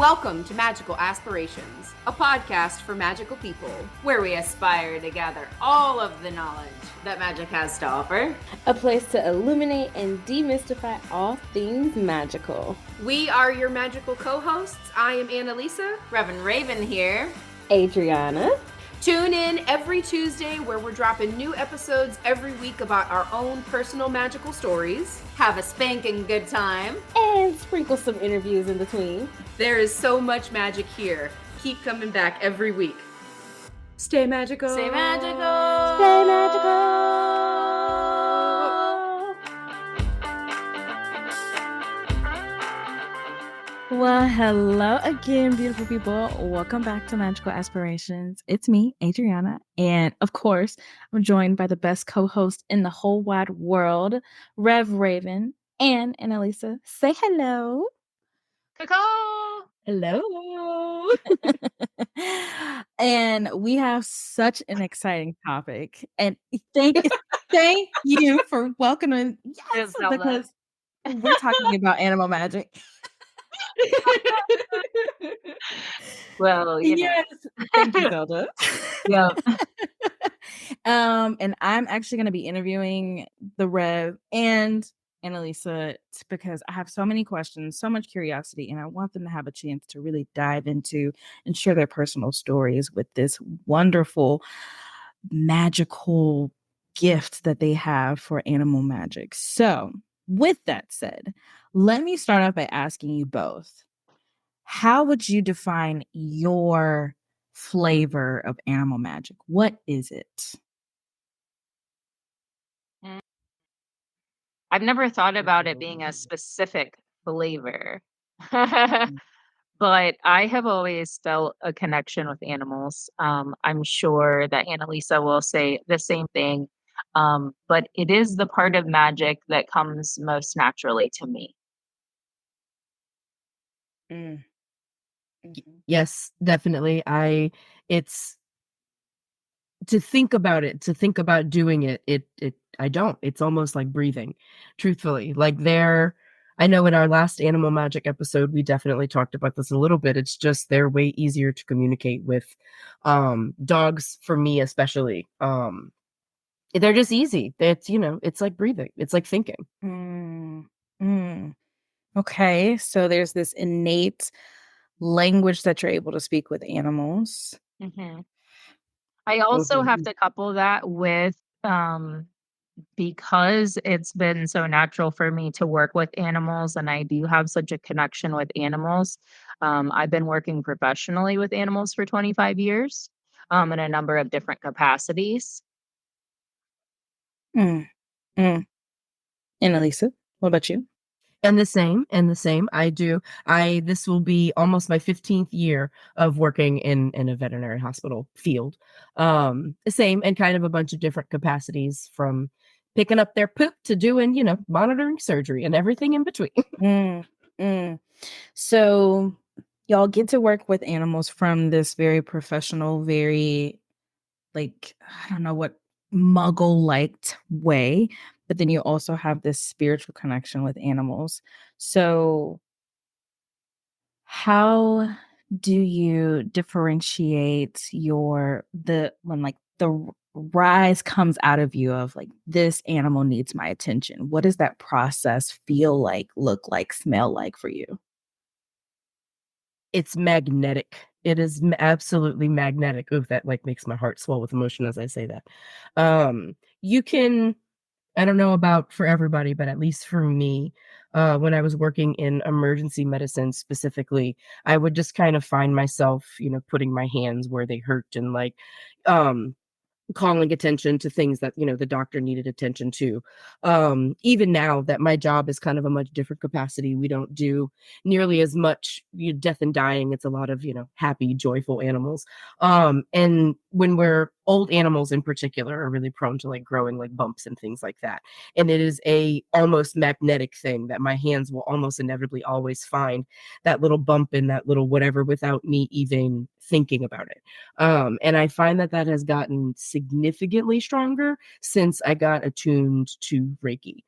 Welcome to Magical Aspirations, a podcast for magical people, where we aspire to gather all of the knowledge that magic has to offer. A place to illuminate and demystify all things magical. We are your magical co-hosts. I am Annalisa. Reverend Raven here. Adriana. Tune in every Tuesday where we're dropping new episodes every week about our own personal magical stories. Have a spanking good time. And sprinkle some interviews in between. There is so much magic here. Keep coming back every week. Stay magical. Stay magical. Stay magical. Well, hello again, beautiful people. Welcome back to Magical Aspirations. It's me, Adriana, and of course, I'm joined by the best co-host in the whole wide world, Rev Raven and Annalisa. Say hello. Caw-caw. Hello. And we have such an exciting topic. And thank you for welcoming. Yes, because we're talking about animal magic. Well, yes. Thank you, Zelda. Yeah. And I'm actually going to be interviewing the Rev and Annalisa because I have so many questions, so much curiosity, and I want them to have a chance to really dive into and share their personal stories with this wonderful, magical gift that they have for animal magic. So, with that said, let me start off by asking you both, how would you define your flavor of animal magic? What is it? I've never thought about it being a specific flavor, but I have always felt a connection with animals. I'm sure that Annalisa will say the same thing, but it is the part of magic that comes most naturally to me. Yes, definitely. It's to think about it, to think about doing it. I don't. It's almost like breathing, truthfully. Like I know in our last animal magic episode, we definitely talked about this a little bit. It's just they're way easier to communicate with. Dogs, for me especially, they're just easy. It's like breathing. It's like thinking. Okay, so there's this innate language that you're able to speak with animals. Mm-hmm. I also have to couple that with because it's been so natural for me to work with animals and I do have such a connection with animals. I've been working professionally with animals for 25 years in a number of different capacities. Annalisa, what about you? And the same. This will be almost my 15th year of working in a veterinary hospital field. The same, and kind of a bunch of different capacities, from picking up their poop to doing, monitoring surgery and everything in between. So y'all get to work with animals from this very professional, very, like, I don't know what, muggle-liked way, but then you also have this spiritual connection with animals. So how do you differentiate when the rise comes out of you of like, this animal needs my attention? What does that process feel like, look like, smell like for you? It's magnetic. It is absolutely magnetic. Ooh, that like makes my heart swell with emotion as I say that. You can, I don't know about for everybody, but at least for me, when I was working in emergency medicine specifically, I would just kind of find myself, putting my hands where they hurt and like, calling attention to things that the doctor needed attention to. Even now that my job is kind of a much different capacity, we don't do nearly as much death and dying. It's a lot of happy, joyful animals, and when we're old animals in particular are really prone to like growing like bumps and things like that, and it is a almost magnetic thing that my hands will almost inevitably always find that little bump in that little whatever without me even thinking about it. And I find that has gotten significantly stronger since I got attuned to Reiki.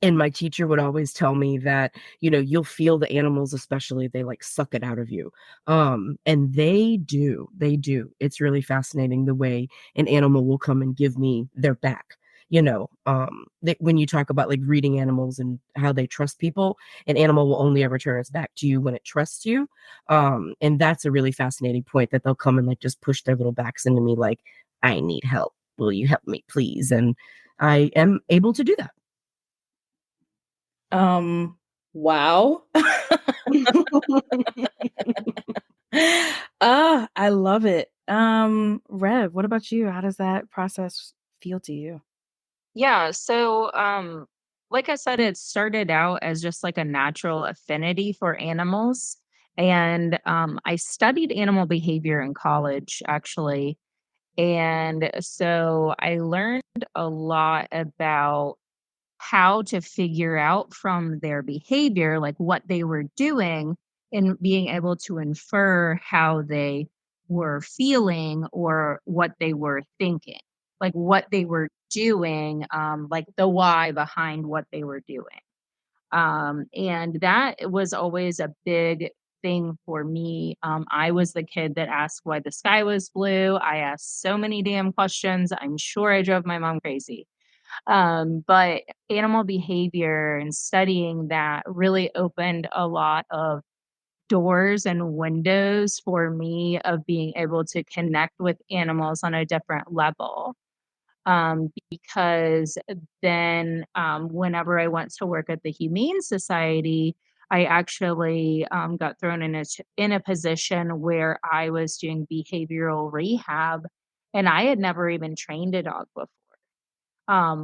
And my teacher would always tell me that, you'll feel the animals, especially they like suck it out of you. And they do. They do. It's really fascinating the way an animal will come and give me their back. When you talk about like reading animals and how they trust people, an animal will only ever turn its back to you when it trusts you. And that's a really fascinating point, that they'll come and like just push their little backs into me like, I need help. Will you help me, please? And I am able to do that. Wow. I love it. Rev, what about you? How does that process feel to you? Yeah, so like I said, it started out as just like a natural affinity for animals. And I studied animal behavior in college, actually. And so I learned a lot about how to figure out from their behavior, like what they were doing, and being able to infer how they were feeling or what they were thinking, like what they were doing, like the why behind what they were doing. And that was always a big thing for me. I was the kid that asked why the sky was blue. I asked so many damn questions. I'm sure I drove my mom crazy. But animal behavior and studying that really opened a lot of doors and windows for me of being able to connect with animals on a different level. Because then, whenever I went to work at the Humane Society, I actually got thrown in a position where I was doing behavioral rehab, and I had never even trained a dog before.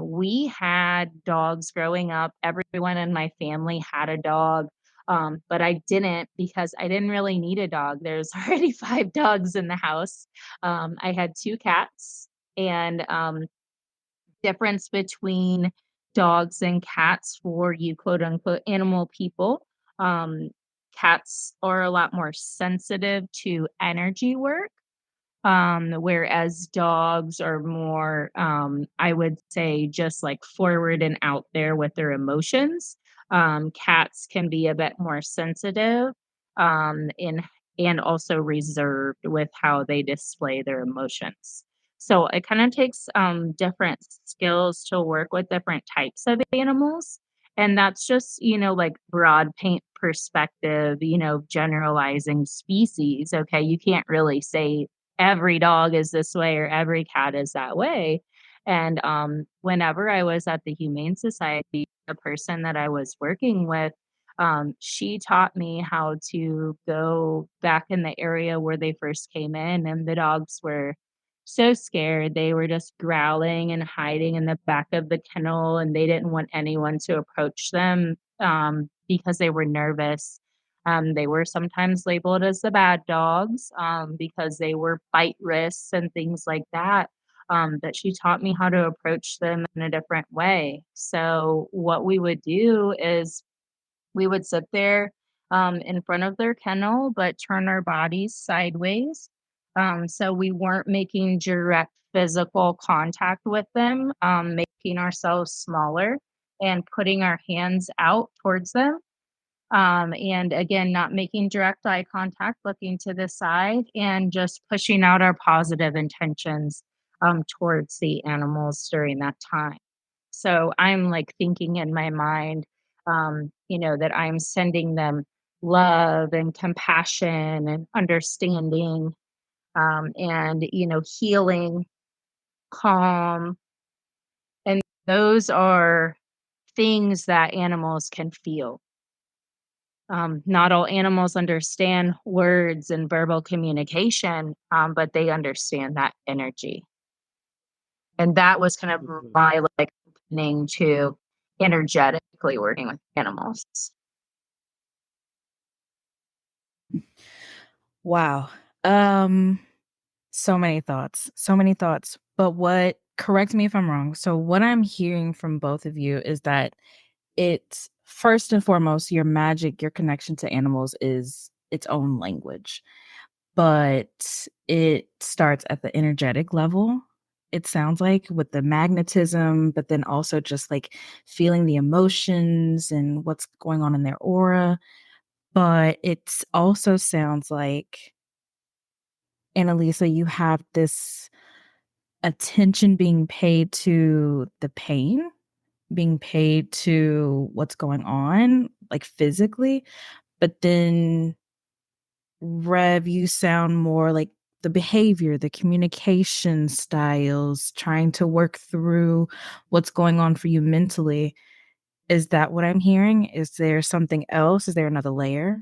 We had dogs growing up. Everyone in my family had a dog, but I didn't because I didn't really need a dog. There's already 5 dogs in the house. I had 2 cats, and difference between dogs and cats for you quote unquote animal people. Um, Cats are a lot more sensitive to energy work, whereas dogs are more, I would say, just like forward and out there with their emotions. Cats can be a bit more sensitive, in and also reserved with how they display their emotions. So it kind of takes different skills to work with different types of animals. And that's just, like broad paint perspective, generalizing species. Okay. You can't really say every dog is this way or every cat is that way. And whenever I was at the Humane Society, the person that I was working with, she taught me how to go back in the area where they first came in, and the dogs were so scared. They were just growling and hiding in the back of the kennel, and they didn't want anyone to approach them because they were nervous. They were sometimes labeled as the bad dogs because they were bite risks and things like that. That she taught me how to approach them in a different way. So, what we would do is we would sit there in front of their kennel, but turn our bodies sideways. So we weren't making direct physical contact with them, making ourselves smaller and putting our hands out towards them. And again, not making direct eye contact, looking to the side, and just pushing out our positive intentions towards the animals during that time. So I'm like thinking in my mind, that I'm sending them love and compassion and understanding, and, healing, calm. And those are things that animals can feel. Not all animals understand words and verbal communication, but they understand that energy. And that was kind of Mhm. my like opening to energetically working with animals. Wow. Um, so many thoughts. So many thoughts. But correct me if I'm wrong. So what I'm hearing from both of you is that it's first and foremost, your magic, your connection to animals is its own language. But it starts at the energetic level it sounds like, with the magnetism, but then also just like feeling the emotions and what's going on in their aura. But it also sounds like, Annalisa, you have this attention being paid to the pain, being paid to what's going on, like physically. But then, Rev, you sound more like the behavior, the communication styles, trying to work through what's going on for you mentally. Is that what I'm hearing? Is there something else? Is there another layer?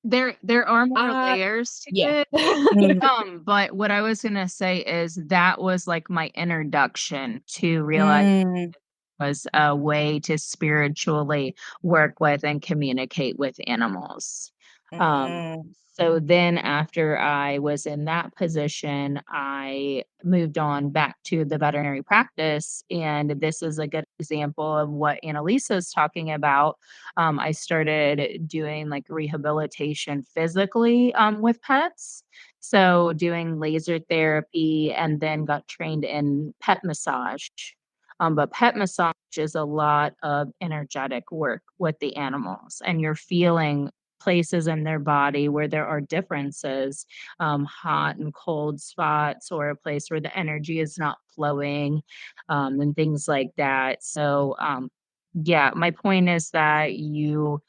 There are more Uh, layers to yeah. it. Mm, But what I was gonna say is that was like my introduction to realize mm, was a way to spiritually work with and communicate with animals. Um, mm, so then after I was in that position, I moved on back to the veterinary practice. And this is a good example of what Annalisa is talking about. I started doing like rehabilitation physically with pets. So doing laser therapy and then got trained in pet massage. But pet massage is a lot of energetic work with the animals, and you're feeling places in their body where there are differences, hot and cold spots, or a place where the energy is not flowing, and things like that. So, yeah, my point is that you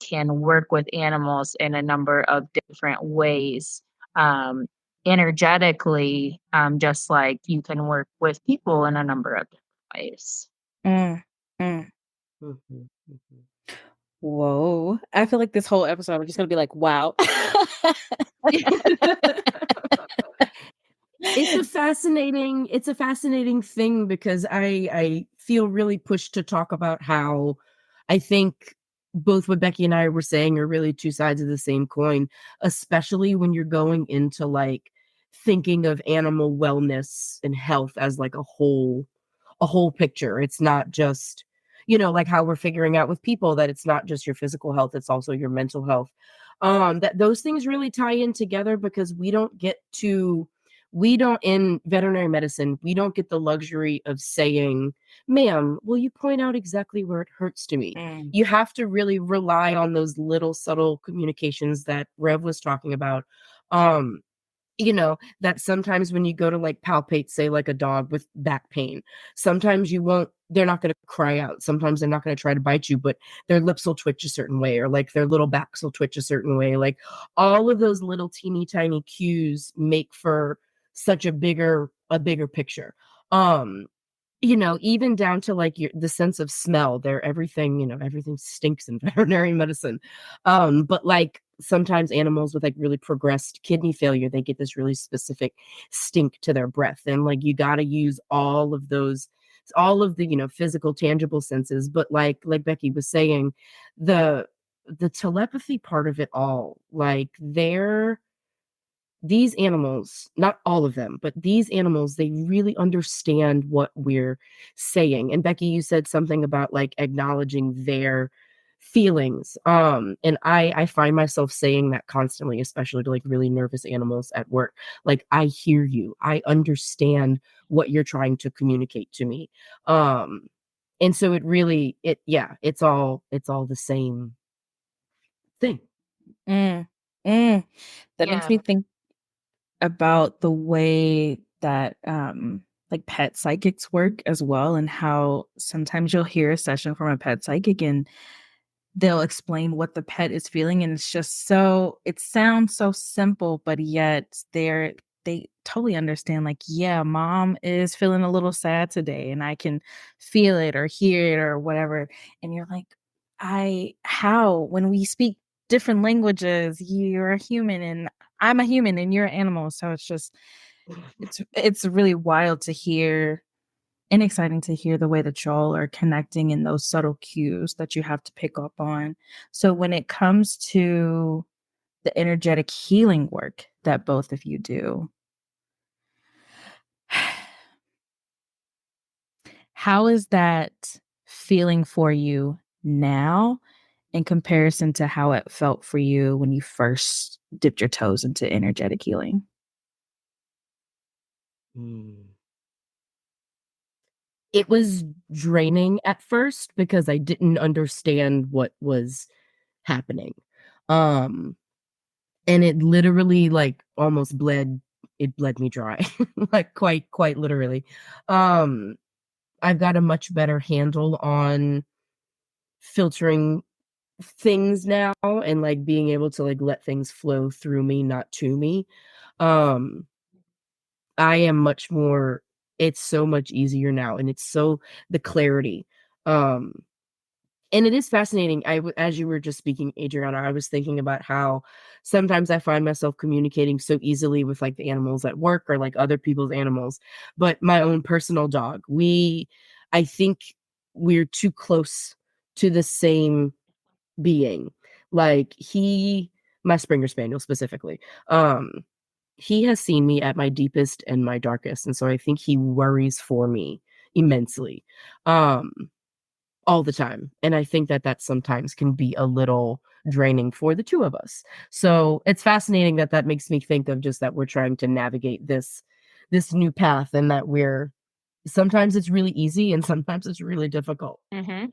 can work with animals in a number of different ways. Um, energetically, just like you can work with people in a number of different ways. mm, mm. Mhm, mhm. Whoa. I feel like this whole episode, we're just going to be like, wow. It's a fascinating thing because I feel really pushed to talk about how I think both what Becky and I were saying are really two sides of the same coin, especially when you're going into like thinking of animal wellness and health as like a whole picture. It's not just, like how we're figuring out with people that it's not just your physical health, it's also your mental health. That those things really tie in together because we don't in veterinary medicine, we don't get the luxury of saying, ma'am, will you point out exactly where it hurts to me? Mm, You have to really rely on those little subtle communications that Rev was talking about. Um, that sometimes when you go to like palpate, say like a dog with back pain, sometimes they're not going to cry out. Sometimes they're not going to try to bite you, but their lips will twitch a certain way, or like their little backs will twitch a certain way. Like all of those little teeny tiny cues make for such a bigger picture. Um, even down to like the sense of smell, everything stinks in veterinary medicine. But like sometimes animals with like really progressed kidney failure, they get this really specific stink to their breath. And like you got to use all of the, physical, tangible senses. But like Becky was saying, the the telepathy part of it all, like these animals, not all of them, but these animals, they really understand what we're saying. And Becky, you said something about like acknowledging their feelings. And I find myself saying that constantly, especially to like really nervous animals at work. Like, I hear you. I understand what you're trying to communicate to me. Um, and so it's all the same thing. Mm, mm. That makes Yeah. me think about the way that like pet psychics work as well, and how sometimes you'll hear a session from a pet psychic and they'll explain what the pet is feeling, and it's just it sounds so simple, but yet they totally understand, like, yeah, mom is feeling a little sad today and I can feel it or hear it or whatever. And you're like, I how when we speak different languages, you're a human and I'm a human and you're an animal. So it's really wild to hear and exciting to hear the way that y'all are connecting in those subtle cues that you have to pick up on. So when it comes to the energetic healing work that both of you do, how is that feeling for you now in comparison to how it felt for you when you first dipped your toes into energetic healing? Mm. it was draining at first because I didn't understand what was happening. Um, and it literally like almost bled me dry. Like quite literally. Um, I've got a much better handle on filtering things now and like being able to like let things flow through me, not to me. Um, I am much more, it's so much easier now, and it's so the clarity. Um, and it is fascinating. As you were just speaking, Adriana, I was thinking about how sometimes I find myself communicating so easily with like the animals at work or like other people's animals, but my own personal dog, I think we're too close to the same being. Like my Springer Spaniel specifically, um, he has seen me at my deepest and my darkest, and so I think he worries for me immensely. Um, all the time. And I think that that sometimes can be a little draining for the two of us. So it's fascinating that that makes me think of just that we're trying to navigate this new path, and that we're sometimes it's really easy and sometimes it's really difficult. Hmm.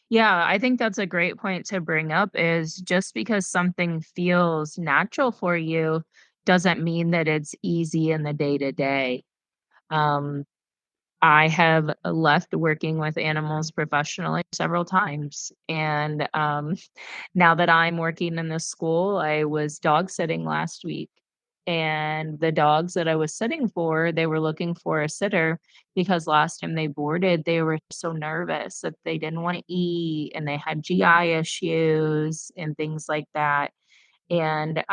Yeah, I think that's a great point to bring up is just because something feels natural for you doesn't mean that it's easy in the day to day. Um, I have left working with animals professionally several times. And now that I'm working in this school, I was dog sitting last week. And the dogs that I was sitting for, they were looking for a sitter because last time they boarded, they were so nervous that they didn't want to eat and they had GI issues and things like that. And,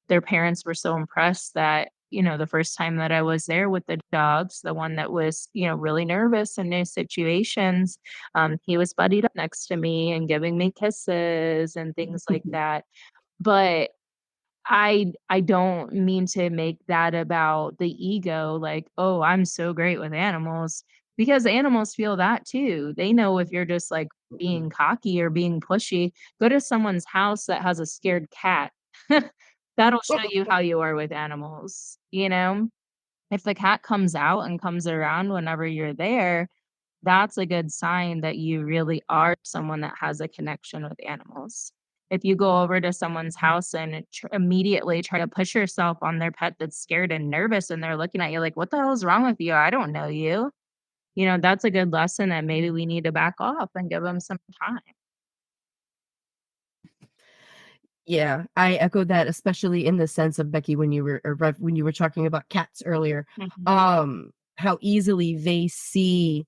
their parents were so impressed that, the first time that I was there with the dogs, the one that was, really nervous in new situations, he was buddied up next to me and giving me kisses and things like that. But I don't mean to make that about the ego, like, "Oh, I'm so great with animals," because animals feel that too. They know if you're just, like, being cocky or being pushy. Go to someone's house that has a scared cat. That'll show you how you are with animals, you know? If the cat comes out and comes around whenever you're there, that's a good sign that you really are someone that has a connection with animals. If you go over to someone's house and immediately try to push yourself on their pet that's scared and nervous and they're looking at you like, what the hell is wrong with you? I don't know you. That's a good lesson that maybe we need to back off and give them some time. Yeah, I echo that, especially in the sense of Becky when you were when you were talking about cats earlier. Mhm. How easily they see,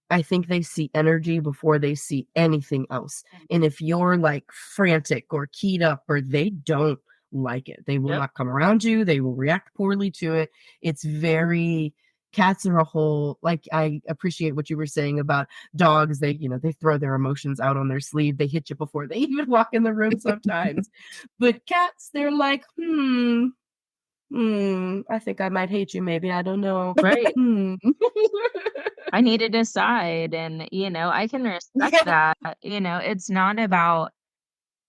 I think they see energy before they see anything else. And if you're like frantic or keyed up, or they don't like it, they will Yep. not come around you. They will react poorly to it. It's very, cats are a whole, like, I appreciate what you were saying about dogs. They throw their emotions out on their sleeve. They hit you before they even walk in the room sometimes. But cats, they're like, I think I might hate you. Maybe. I don't know. Right. Hmm. I need to decide. And, I can respect Yeah. that. It's not about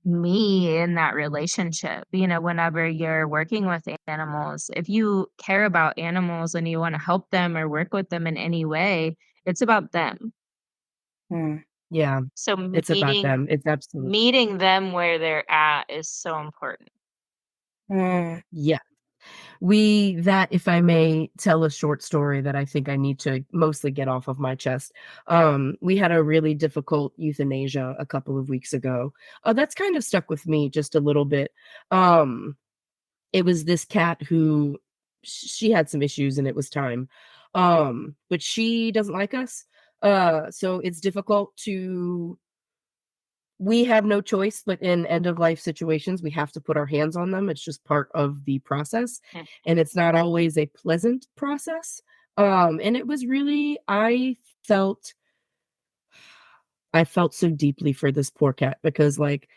me in that relationship. Whenever you're working with animals, if you care about animals and you want to help them or work with them in any way, it's about them. Mm, Yeah. So It's about them. It's absolute. meeting them where they're at is so important. mm, Yeah. That, if I may tell a short story that I think I need to mostly get off of my chest. We had a really difficult euthanasia a couple of weeks ago. That's kind of stuck with me just a little bit. Um, it was this cat who she had some issues and it was time. But she doesn't like us. So it's difficult to we have no choice, but in end of life situations, we have to put our hands on them. It's just part of the process, Mm. and it's not always a pleasant process. And it was really, felt I felt so deeply for this poor cat because like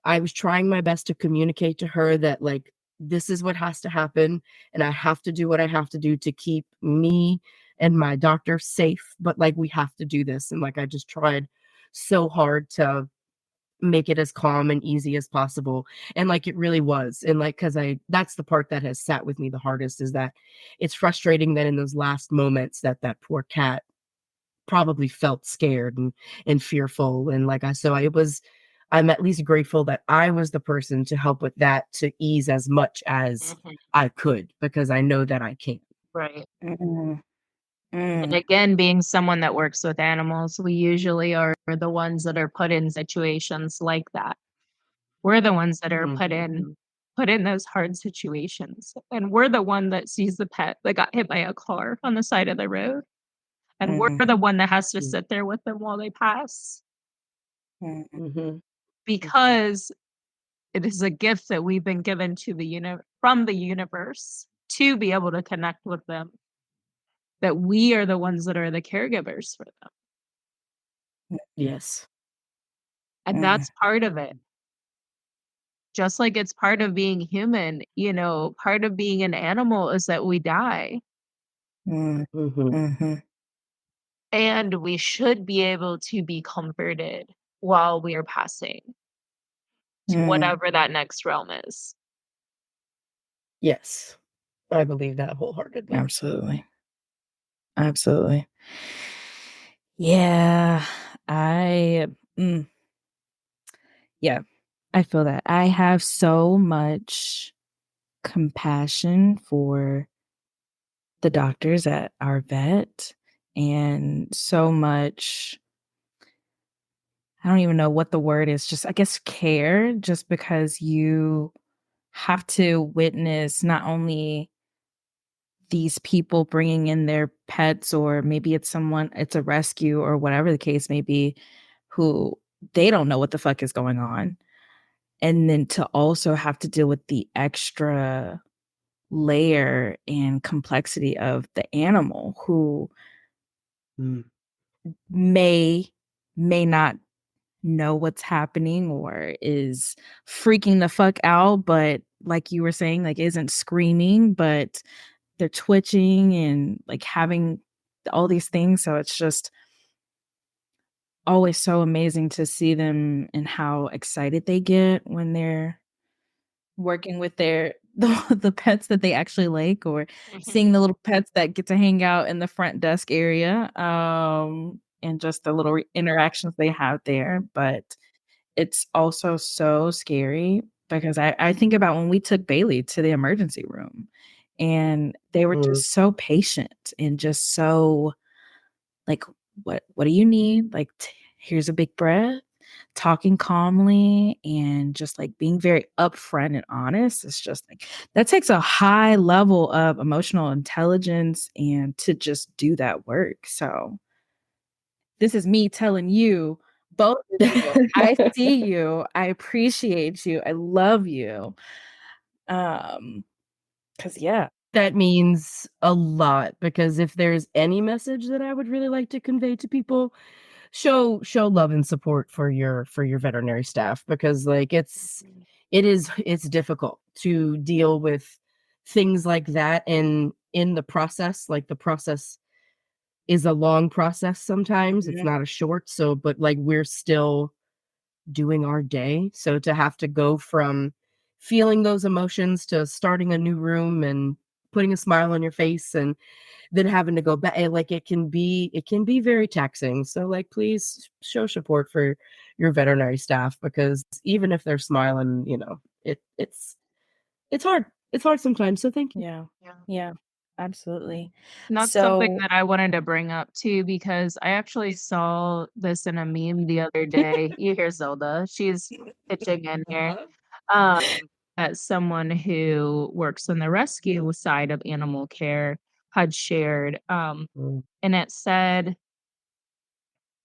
I was trying my best to communicate to her that like this is what has to happen and I have to do what I have to do to keep me and my doctor safe, but like we have to do this, and like I just tried so hard to make it as calm and easy as possible, and like it really was. And like because I that's the part that has sat with me the hardest, is that it's frustrating that in those last moments that that poor cat probably felt scared and fearful. And I'm at least grateful that I was the person to help with that, to ease as much as Mhm. I could, because I know that I can. Right. Mm, And mm, again, being someone that works with animals, we usually are the ones that are put in situations like that. We're the ones that are Mhm. put in those hard situations. And we're the one that sees the pet that got hit by a car on the side of the road. And we're mm, the one that has to Mm. sit there with them while they pass mm, Mhm. because it is a gift that we've been given to from the universe to be able to connect with them. That we are the ones that are the caregivers for them. Yes. And mm, that's part of it. Just like it's part of being human, part of being an animal is that we die. mm, Mhm. mhm, And we should be able to be comforted while we are passing to mm. whatever that next realm is. Yes. I believe that wholeheartedly. Absolutely. Absolutely. Yeah. I mm, yeah, I feel that. I have so much compassion for the doctors at our vet and so much I don't even know what the word is, just I guess care just because you have to witness not only these people bringing in their pets or maybe it's a rescue or whatever the case may be who they don't know what the fuck is going on and then to also have to deal with the extra layer and complexity of the animal who Mm. may not know what's happening or is freaking the fuck out but like you were saying like isn't screaming but they're twitching and like having all these things so it's just always so amazing to see them and how excited they get when they're working with their the pets that they actually like or seeing the little pets that get to hang out in the front desk area and just the little interactions they have there but it's also so scary because I think about when we took Bailey to the emergency room and they were Mm. just so patient and just so like, what do you need? Like, here's a big breath, talking calmly and just like being very upfront and honest. It's just like that takes a high level of emotional intelligence and to just do that work. So this is me telling you, both of you, I see you, I appreciate you, I love you. Cause yeah. That means a lot, because if there's any message that I would really like to convey to people, show love and support for your veterinary staff, because like it's difficult to deal with things like that, and in the process, like the process is a long process sometimes. It's Mhm, not a short, so but like we're still doing our day. So to have to go from feeling those emotions to starting a new room and putting a smile on your face and then having to go back, like it can be very taxing. So like please show support for your veterinary staff, because even if they're smiling, it's hard. It's hard sometimes. So thank you. yeah, Yeah. yeah, absolutely. And that's something So that I wanted to bring up too, because I actually saw this in a meme the other day. You hear Zelda, she's pitching in here. Um, as someone who works in the rescue side of animal care had shared, Mm. and it said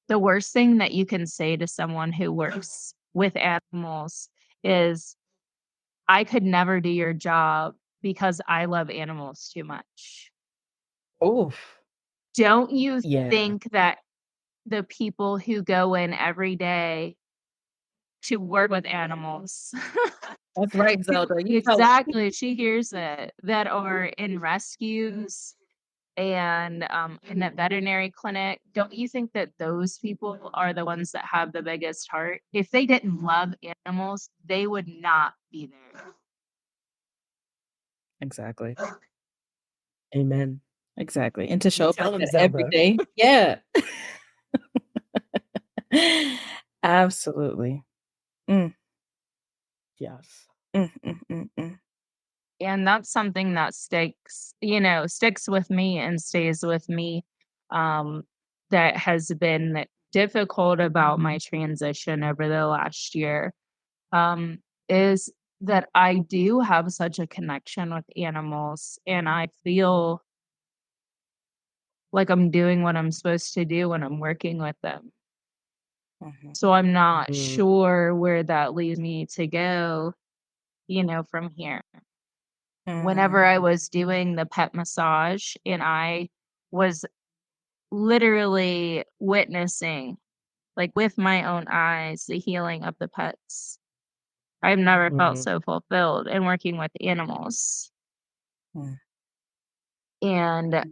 the worst thing that you can say to someone who works with animals is, I could never do your job because I love animals too much. Oof. Don't you Yeah. think that the people who go in every day to work with animals that's right, Zelda. You tell 'em. exactly, she hears it, that are in rescues and in a veterinary clinic, don't you think that those people are the ones that have the biggest heart? If they didn't love animals, they would not be there. Exactly. Amen. Exactly. And to show up Tell like him, that every Zelda. day. Yeah. Absolutely. Mm, Yes. mm, mm, mm, mm. And that's something that sticks with me and stays with me. Um, that has been difficult about my transition over the last year. Um, is that I do have such a connection with animals, and I feel like I'm doing what I'm supposed to do when I'm working with them. Mhm, So I'm not Mm, sure where that leads me to go, from here. Whenever I mm, was doing the pet massage and I was literally witnessing, like with my own eyes, the healing of the pets. I've never felt mhm, so fulfilled in working with animals. mm, And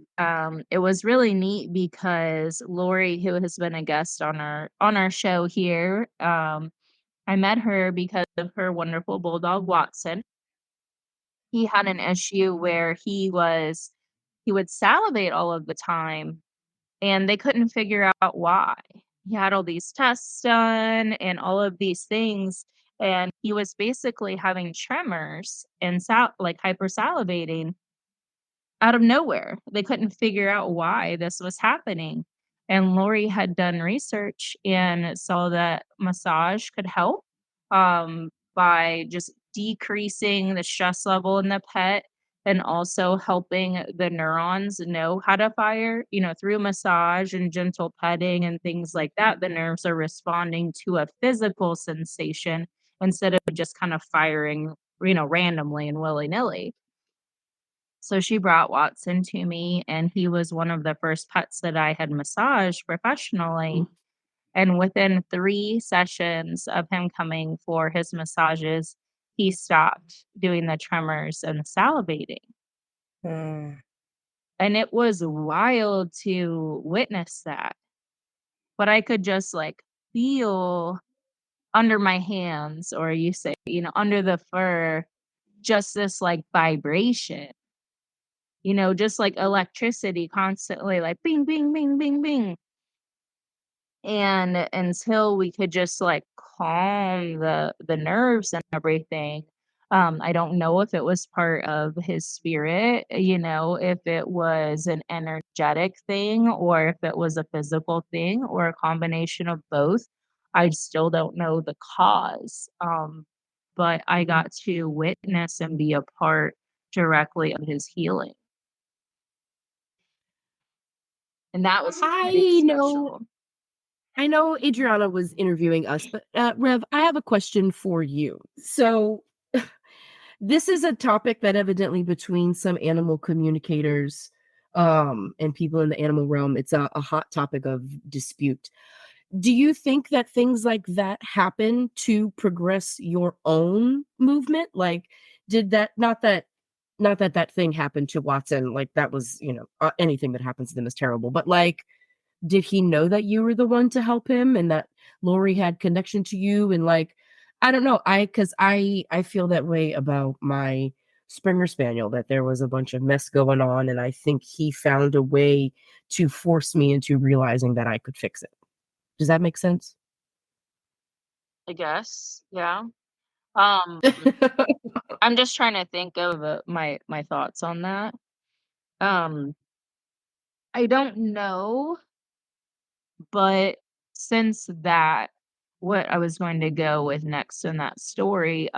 it was really neat because Lori, who has been a guest on our show here, I met her because of her wonderful bulldog Watson. He had an issue where he would salivate all of the time, and they couldn't figure out why. He had all these tests done and all of these things, and he was basically having tremors and like hypersalivating out of nowhere. They couldn't figure out why this was happening. And Lori had done research and saw that massage could help by just decreasing the stress level in the pet and also helping the neurons know how to fire, through massage and gentle petting and things like that. The nerves are responding to a physical sensation instead of just kind of firing, randomly and willy nilly. So she brought Watson to me, and he was one of the first pets that I had massaged professionally. And within 3 sessions of him coming for his massages, he stopped doing the tremors and the salivating. mm. And it was wild to witness that. But I could just like feel under my hands, or you say, under the fur, just this like vibration. Just like electricity constantly like bing, bing, bing, bing, bing. And until we could just like calm the nerves and everything, I don't know if it was part of his spirit, if it was an energetic thing or if it was a physical thing or a combination of both. I still don't know the cause. But I got to witness and be a part directly of his healing. And that was pretty I know special. I know Adriana was interviewing us, but, Rev, I have a question for you. So, this is a topic that evidently between some animal communicators, and people in the animal realm, it's a hot topic of dispute. Do you think that things like that happen to progress your own movement? Like, did that not that that thing happened to Watson, like, that was, anything that happens to them is terrible, but, like, did he know that you were the one to help him and that Lori had connection to you? And like, I don't know. Cause I feel that way about my Springer Spaniel, that there was a bunch of mess going on. And I think he found a way to force me into realizing that I could fix it. Does that make sense? I guess, yeah. Um, I'm just trying to think of, my thoughts on that. Um, I don't know, but since that what I was going to go with next in that story,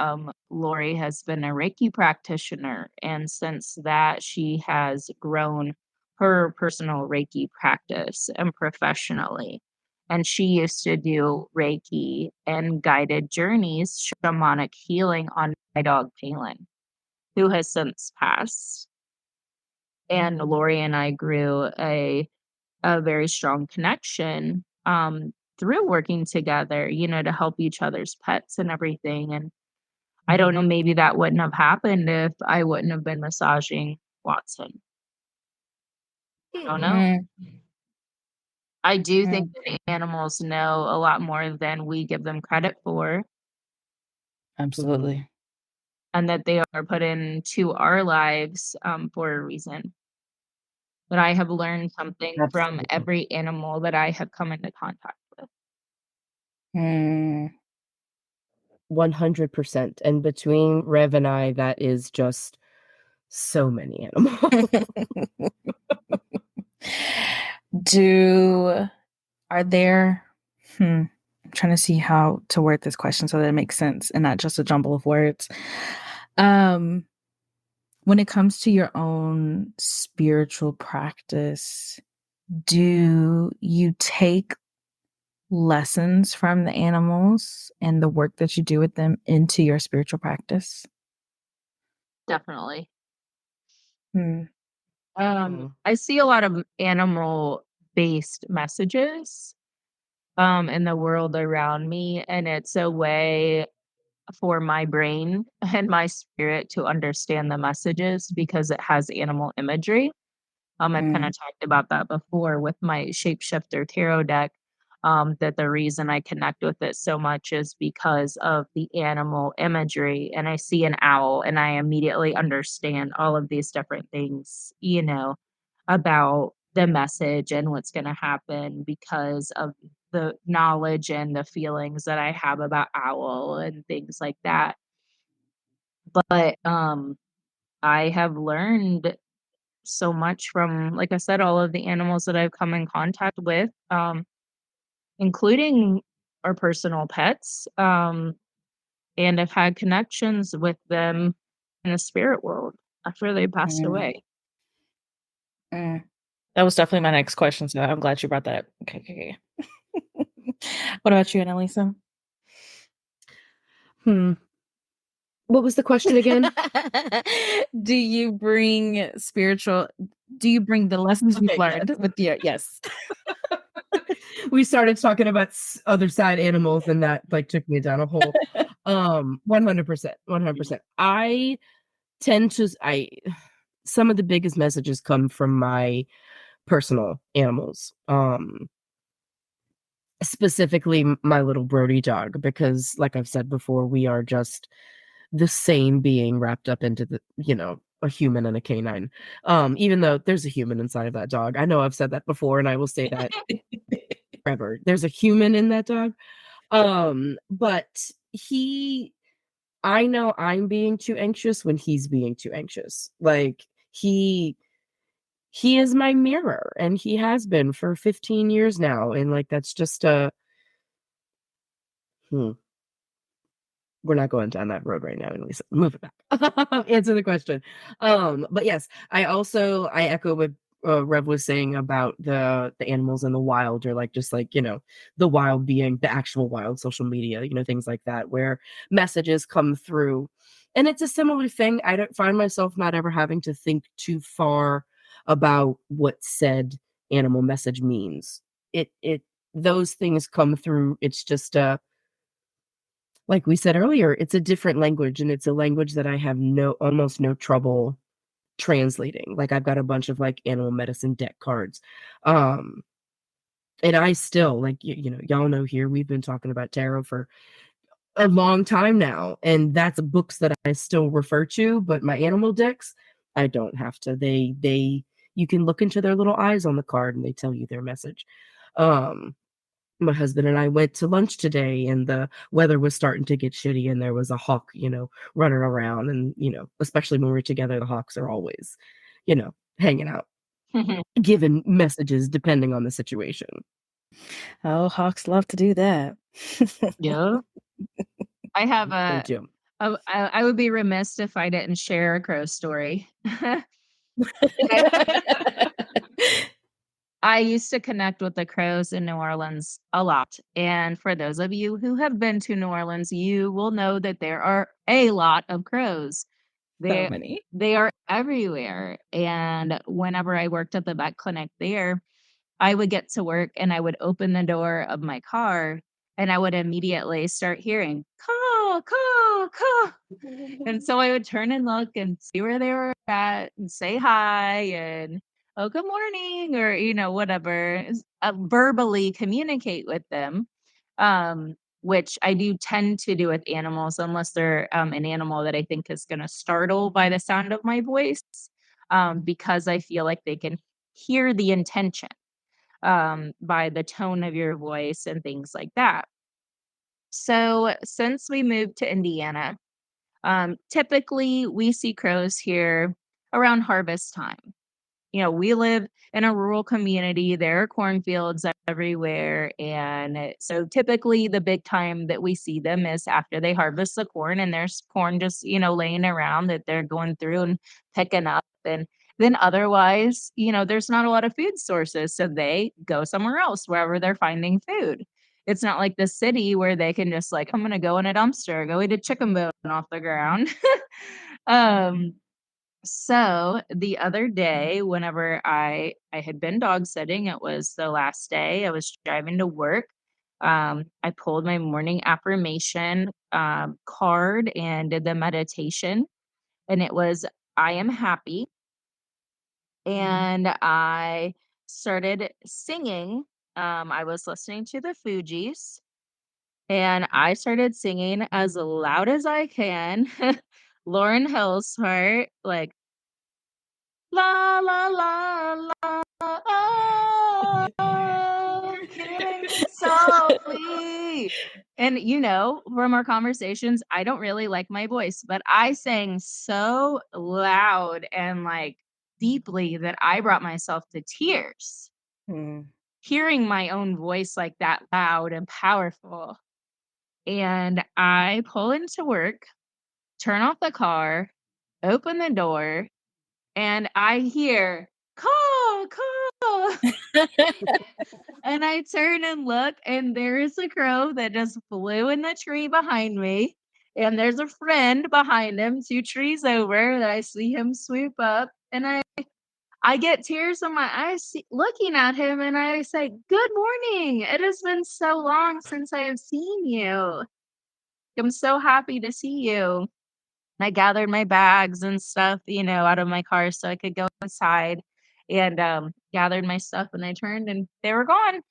Lori has been a Reiki practitioner, and since that, she has grown her personal Reiki practice and professionally. And she used to do Reiki and guided journeys, shamanic healing on my dog Palin, who has since passed. And Lori and I grew a very strong connection through working together, to help each other's pets and everything. And I don't know, maybe that wouldn't have happened if I wouldn't have been massaging Watson. I don't know. Mm, I do think mm. that animals know a lot more than we give them credit for, Mhm. Absolutely. and that they are put into our lives for a reason. But I have learned something from Absolutely. every animal that I have come into contact with. Mm. 100%. And between Rev and I, that is just so many animals. Do are there I'm trying to see how to word this question so that it makes sense and not just a jumble of words. Um, when it comes to your own spiritual practice, do you take lessons from the animals and the work that you do with them into your spiritual practice? Definitely. Hmm. Mm. I see a lot of animal-based messages, in the world around me, and it's a way for my brain and my spirit to understand the messages because it has animal imagery. I've kinda Mm, talked about that before with my Shapeshifter tarot deck, that the reason I connect with it so much is because of the animal imagery, and I see an owl, and I immediately understand all of these different things, about the message and what's gonna happen because of the knowledge and the feelings that I have about owl and things like that. But, I have learned so much from, like I said, all of the animals that I've come in contact with, including our personal pets. And I've had connections with them in the spirit world after they passed mm, away. mm. That was definitely my next question, so I'm glad you brought that up. Okay, okay, okay. What about you, Annalisa? Hmm. What was the question again? Do you bring spiritual do you bring the lessons you've Okay, yes. learned with your yes. We started talking about other side animals, and that like took me down a hole. 100%, 100%. I tend to I some of the biggest messages come from my personal animals. Specifically my little Brody dog, because like I've said before, we are just the same being wrapped up into a human and a canine. Even though there's a human inside of that dog. I know I've said that before, and I will say that forever. There's a human in that dog. But he I know I'm being too anxious when he's being too anxious. Like he is my mirror, and he has been for 15 years now, and like that's just a hmm, we're not going down that road right now, and Lisa, move it back. Answer the question. But yes, I echo what Rev was saying about the animals in the wild, or like just like the wild being the actual wild, social media, things like that, where messages come through, and it's a similar thing. I don't find myself not ever having to think too far about what said animal message means. It those things come through. It's just like we said earlier, it's a different language, and it's a language that I have almost no trouble translating. Like, I've got a bunch of, like, animal medicine deck cards. Um, and I still, like, y'all know here, we've been talking about tarot for a long time now, and that's books that I still refer to, but my animal decks, I don't have to. They you can look into their little eyes on the card, and they tell you their message. Um my husband and I went to lunch today, and the weather was starting to get shitty, and there was a hawk, running around, and especially when we're together, the hawks are always, hanging out, giving messages depending on the situation. Oh, hawks love to do that. Yeah. I have They a do. I would be remiss if I didn't share a crow story. I used to connect with the crows in New Orleans a lot, and for those of you who have been to New Orleans, you will know that there are a lot of crows. So They many. they are everywhere, and whenever I worked at the vet clinic there, I would get to work and I would open the door of my car and I would immediately start hearing caw, caw, caw. And so I would turn and look and see where they were at and say hi and oh good morning or whatever verbally communicate with them, which I do tend to do with animals unless they're an animal that I think is going to startle by the sound of my voice, because I feel like they can hear the intention by the tone of your voice and things like that. So since we moved to Indiana, typically we see crows here around harvest time. We live in a rural community. There are cornfields everywhere. And so typically the big time that we see them is after they harvest the corn and there's corn just, laying around that they're going through and picking up. And then otherwise, there's not a lot of food sources. So they go somewhere else, wherever they're finding food. It's not like the city where they can just like, I'm going to go in a dumpster, go eat a chicken bone off the ground. um, so the other day, whenever I had been dog sitting, it was the last day. I was driving to work. I pulled my morning affirmation card and did the meditation, and it was I am happy. And I started singing. I was listening to the Fugees, and I started singing as loud as I can. Lauren Hill's heart, like la la la la, oh, killing me softly. And from our conversations, I don't really like my voice, but I sang so loud and like deeply that I brought myself to tears. Mm. Hearing my own voice like that loud and powerful. And I pull into work, turn off the car, open the door, and I hear, caw, caw. And I turn and look, and there is a crow that just flew in the tree behind me. And there's a friend behind him, 2 trees over, that I see him swoop up. And I get tears in my eyes looking at him, and I say, "Good morning. It has been so long since I have seen you. I'm so happy to see you." I gathered my bags and stuff, out of my car so I could go inside and gathered my stuff, and I turned and they were gone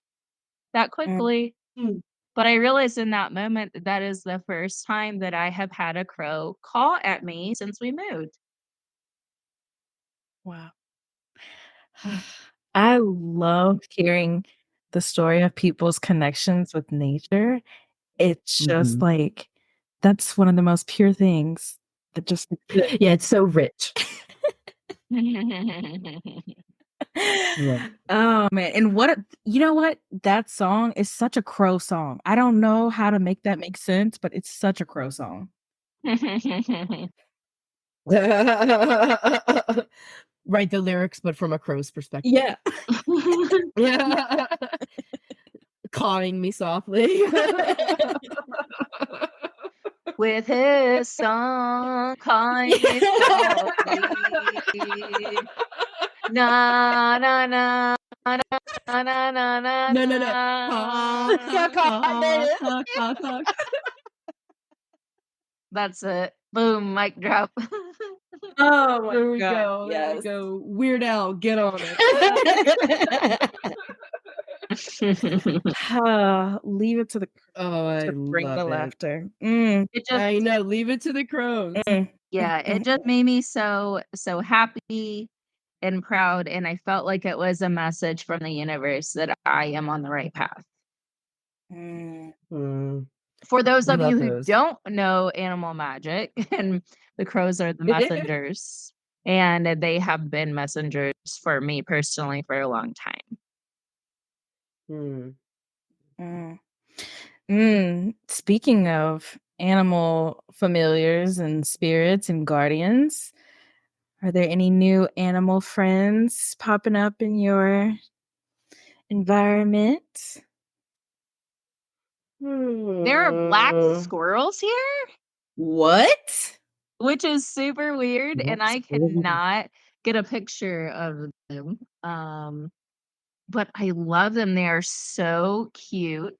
that quickly. Mm. But I realized in that moment that that is the first time that I have had a crow call at me since we moved. Wow. I love hearing the story of people's connections with nature. It's just Mhm. like that's one of the most pure things that just Yeah, it's so rich. Oh man, and you know what? That song is such a crow song. I don't know how to make that make sense, but it's such a crow song. Write the lyrics, but from a crow's perspective. Yeah. Cawing me softly. With his song calling me softly. Na na na na na na na na. No, no, no. Caw, caw, caw, caw. That's it. Boom, mic drop. Oh my There we God, go. There we yes. go. Weird Al, get on it. Leave it to the Oh, I to bring the love it. laughter. It just I know. Leave it to the crows. yeah, it just made me so happy and proud, and I felt like it was a message from the universe that I am on the right path. Mm. For those We of you love who those. don't know animal magic, and the crows are the messengers, and they have been messengers for me personally for a long time. Speaking of animal familiars and spirits and guardians, are there any new animal friends popping up in your environment? There are black squirrels here, What? which is super weird, and I Squirrel. cannot get a picture of them. But I love them. They are so cute.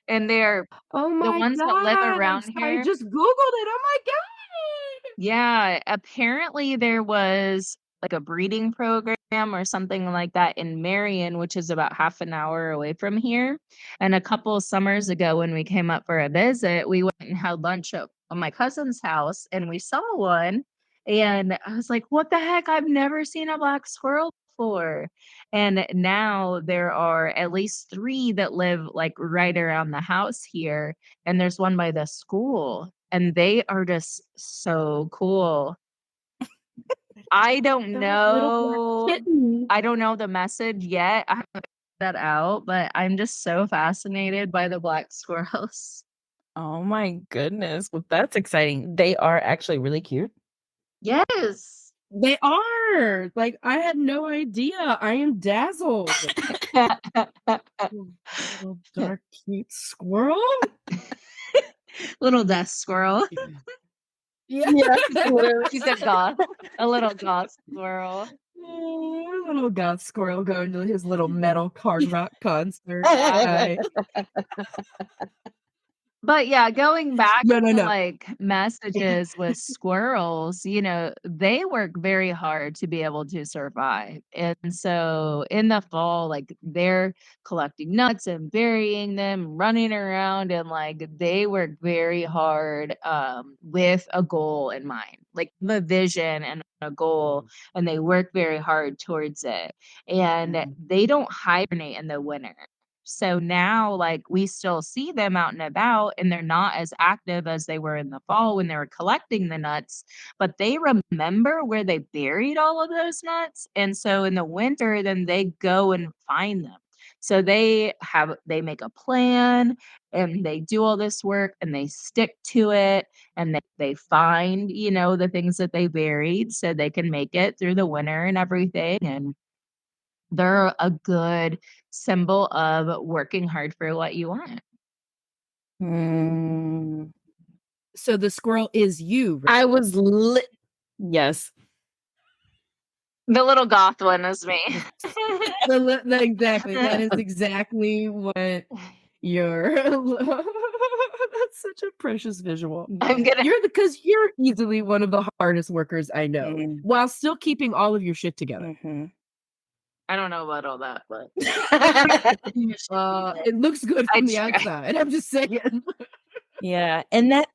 And they're Oh the my ones that live God. around I here. just Googled it. Oh my God. Yeah, apparently there was like a breeding program or something like that in Marion, which is about half an hour away from here. And a couple of summers ago, when we came up for a visit, we went and had lunch at my cousin's house and we saw one. And I was like, what the heck? I've never seen a black squirrel before. And now there are at least 3 that live like right around the house here. And there's one by the school. And they are just so cool. I don't Little black know. kitten. I don't know the message yet. I haven't figured that out, but I'm just so fascinated by the black squirrels. Oh my goodness. Well, that's exciting. They are actually really cute. Yes. They are. Like, I had no idea. I am dazzled. Little dark, cute squirrel. Little desk squirrel. Yeah. She said goth. A little goth squirrel. Little goth squirrel going to his little metal hard rock concert. Yeah. But yeah, going back No. to like messages with squirrels, they work very hard to be able to survive. And so in the fall, like they're collecting nuts and burying them, running around, and like they work very hard with a goal in mind, like the vision and a goal, and they work very hard towards it. And they don't hibernate in the winter. So now, like, we still see them out and about, and they're not as active as they were in the fall when they were collecting the nuts, but they remember where they buried all of those nuts. And so in the winter, then they go and find them. So they make a plan and they do all this work and they stick to it and they find, the things that they buried so they can make it through the winter and everything. And they're a good symbol of working hard for what you want. So the squirrel is you, right? I was Yes. The little goth one is me. Exactly. That is exactly what you're. That's such a precious visual. Because you're easily one of the hardest workers I know, while still keeping all of your shit together. I don't know about all that, but It looks good I from the try. outside. I'm just saying. Yeah. And that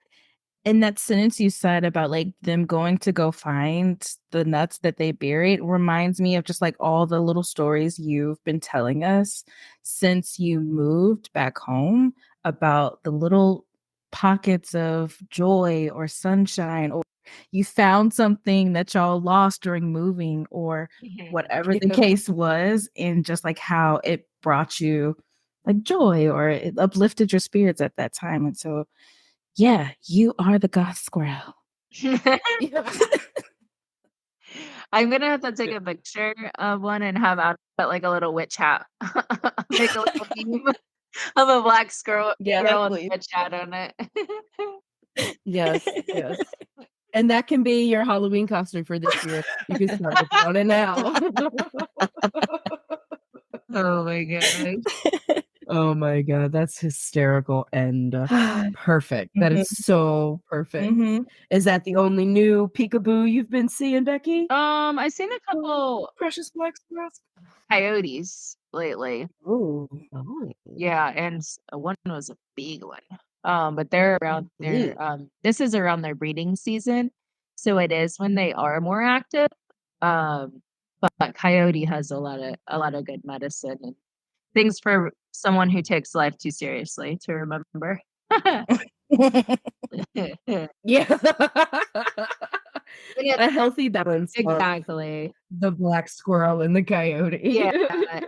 sentence you said about like them going to go find the nuts that they buried reminds me of just like all the little stories you've been telling us since you moved back home about the little pockets of joy or sunshine, or you found something that y'all lost during moving, or whatever the case was, and just like how it brought you like joy or it uplifted your spirits at that time. And so yeah, you are the goth squirrel. I'm gonna have to take a picture of one and have out put like a little witch hat. Make a little meme of a black squirrel with a witch hat on it. Yes. And that can be your Halloween costume for this year. You can start working on it now. Oh my gosh. Oh my god, that's hysterical and perfect. That is so perfect. Is that the only new peekaboo you've been seeing, Becky? I've seen a couple Precious black squirrels. coyotes lately. Oh. Yeah, and one was a big one. But they're around their this is around their breeding season. So it is when they are more active. But coyote has a lot of good medicine and things for someone who takes life too seriously to remember. Yeah. A healthy balance. Exactly. The black squirrel and the coyote. Yeah.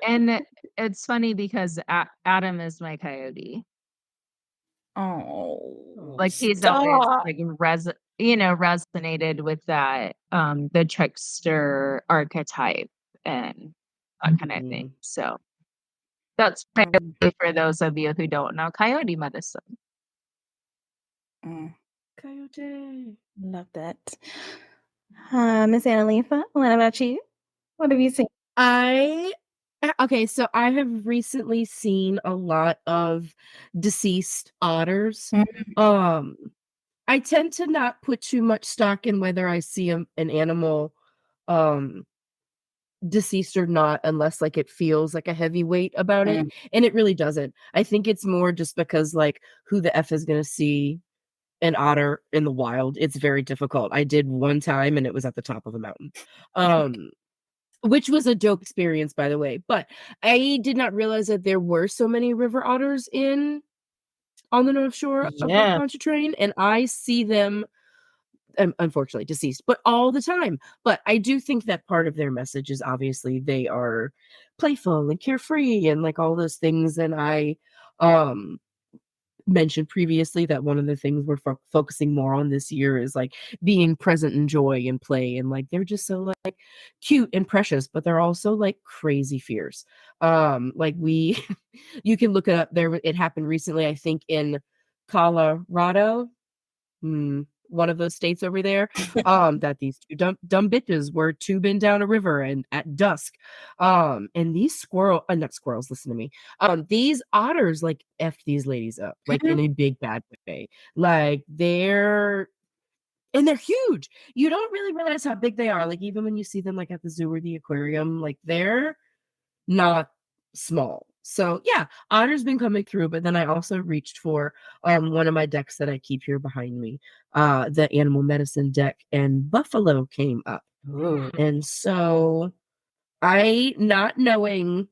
And it's funny because Adam is my coyote. Oh, Like he's always like resonated with that the trickster archetype and that kind of thing. So that's coyote for those of you who don't know coyote medicine. Coyote. Love that. Miss Annalisa, what about you? What have you seen? Okay, so I have recently seen a lot of deceased otters. I tend to not put too much stock in whether I see an animal deceased or not, unless like it feels like a heavy weight about it, and it really doesn't. I think it's more just because like who the F is gonna see an otter in the wild? It's very difficult. I did one time and it was at the top of a mountain. which was a dope experience, by the way. But I did not realize that there were so many river otters on the North Shore of Lake Yeah. Pontchartrain, and I see them, unfortunately deceased, but all the time. But I do think that part of their message is obviously they are playful and carefree and like all those things. And I um mentioned previously that one of the things we're focusing more on this year is like being present in joy and play, and like they're just so like cute and precious, but they're also like crazy fierce. Like we you can look it up. It happened recently, I think in Colorado, one of those states over there, that these two dumb bitches were tubing down a river and at dusk, and these not squirrels, listen to me, these otters like effed these ladies up like in a big bad way. Like they're huge. You don't really realize how big they are, like even when you see them like at the zoo or the aquarium, like they're not small. So yeah, otter's been coming through, but then I also reached for one of my decks that I keep here behind me, the animal medicine deck, and buffalo came up. Ooh. And so I not knowing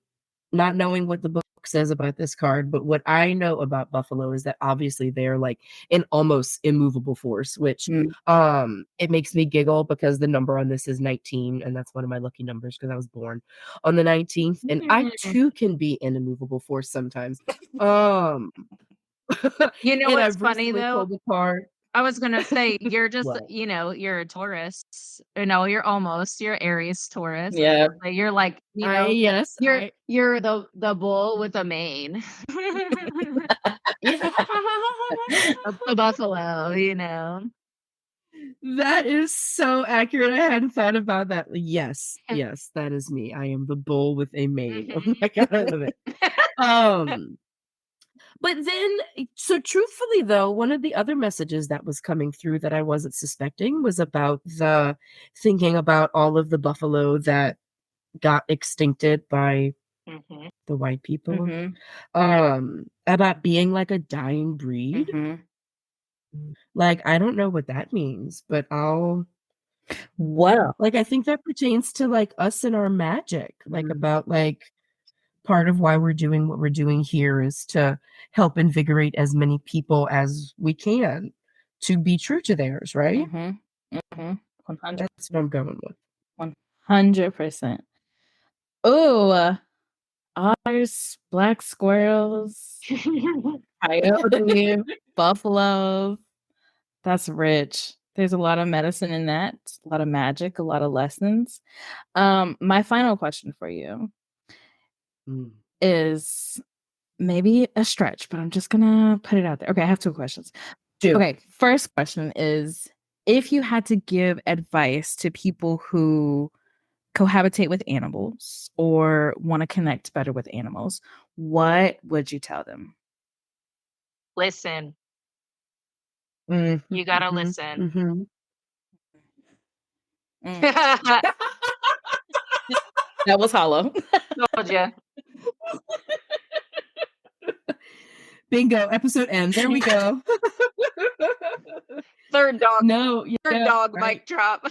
what the book says about this card, but what I know about buffalo is that obviously they're like an almost immovable force, which it makes me giggle because the number on this is 19, and that's one of my lucky numbers because I was born on the 19th, and I too can be an immovable force sometimes. You know And what's I've funny recently though? pulled a card. I was gonna say you're just, What? you're a Taurus. You're Aries Taurus. Yeah. So you're like, Yes, you're the bull with a mane. yeah. The buffalo, That is so accurate. I hadn't thought about that. Yes, that is me. I am the bull with a mane. Oh my god, I love it. But then, so truthfully though, one of the other messages that was coming through that I wasn't suspecting was about the thinking about all of the buffalo that got extincted by the white people. About being like a dying breed. Like, I don't know what that means, but Well, like, I think that pertains to like us and our magic, like about like part of why we're doing what we're doing here is to help invigorate as many people as we can to be true to theirs, right? 100. That's what I'm going with. 100%. Oh, otters, black squirrels, coyote, buffalo. That's rich. There's a lot of medicine in that, a lot of magic, a lot of lessons. My final question for you is maybe a stretch, but I'm just gonna put it out there. Okay, I have two questions. Okay, first question is, if you had to give advice to people who cohabitate with animals or want to connect better with animals, what would you tell them? Listen. You gotta listen. That was hollow. Told ya. Bingo, episode end. There we go. Third dog. No, Third dog mic drop.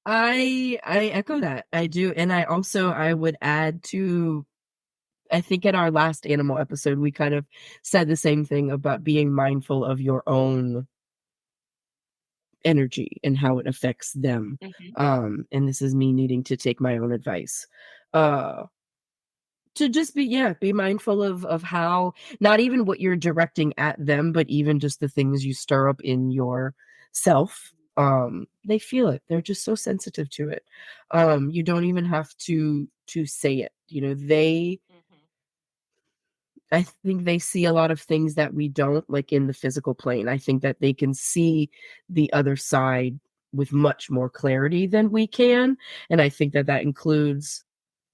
I echo that. I do. And I would add to, I think in our last animal episode, we kind of said the same thing about being mindful of your own energy and how it affects them. And this is me needing to take my own advice. To just be mindful of how, not even what you're directing at them, but even just the things you stir up in yourself. They feel it. They're just so sensitive to it. You don't even have to say it. I think they see a lot of things that we don't, like in the physical plane. I think that they can see the other side with much more clarity than we can. And I think that includes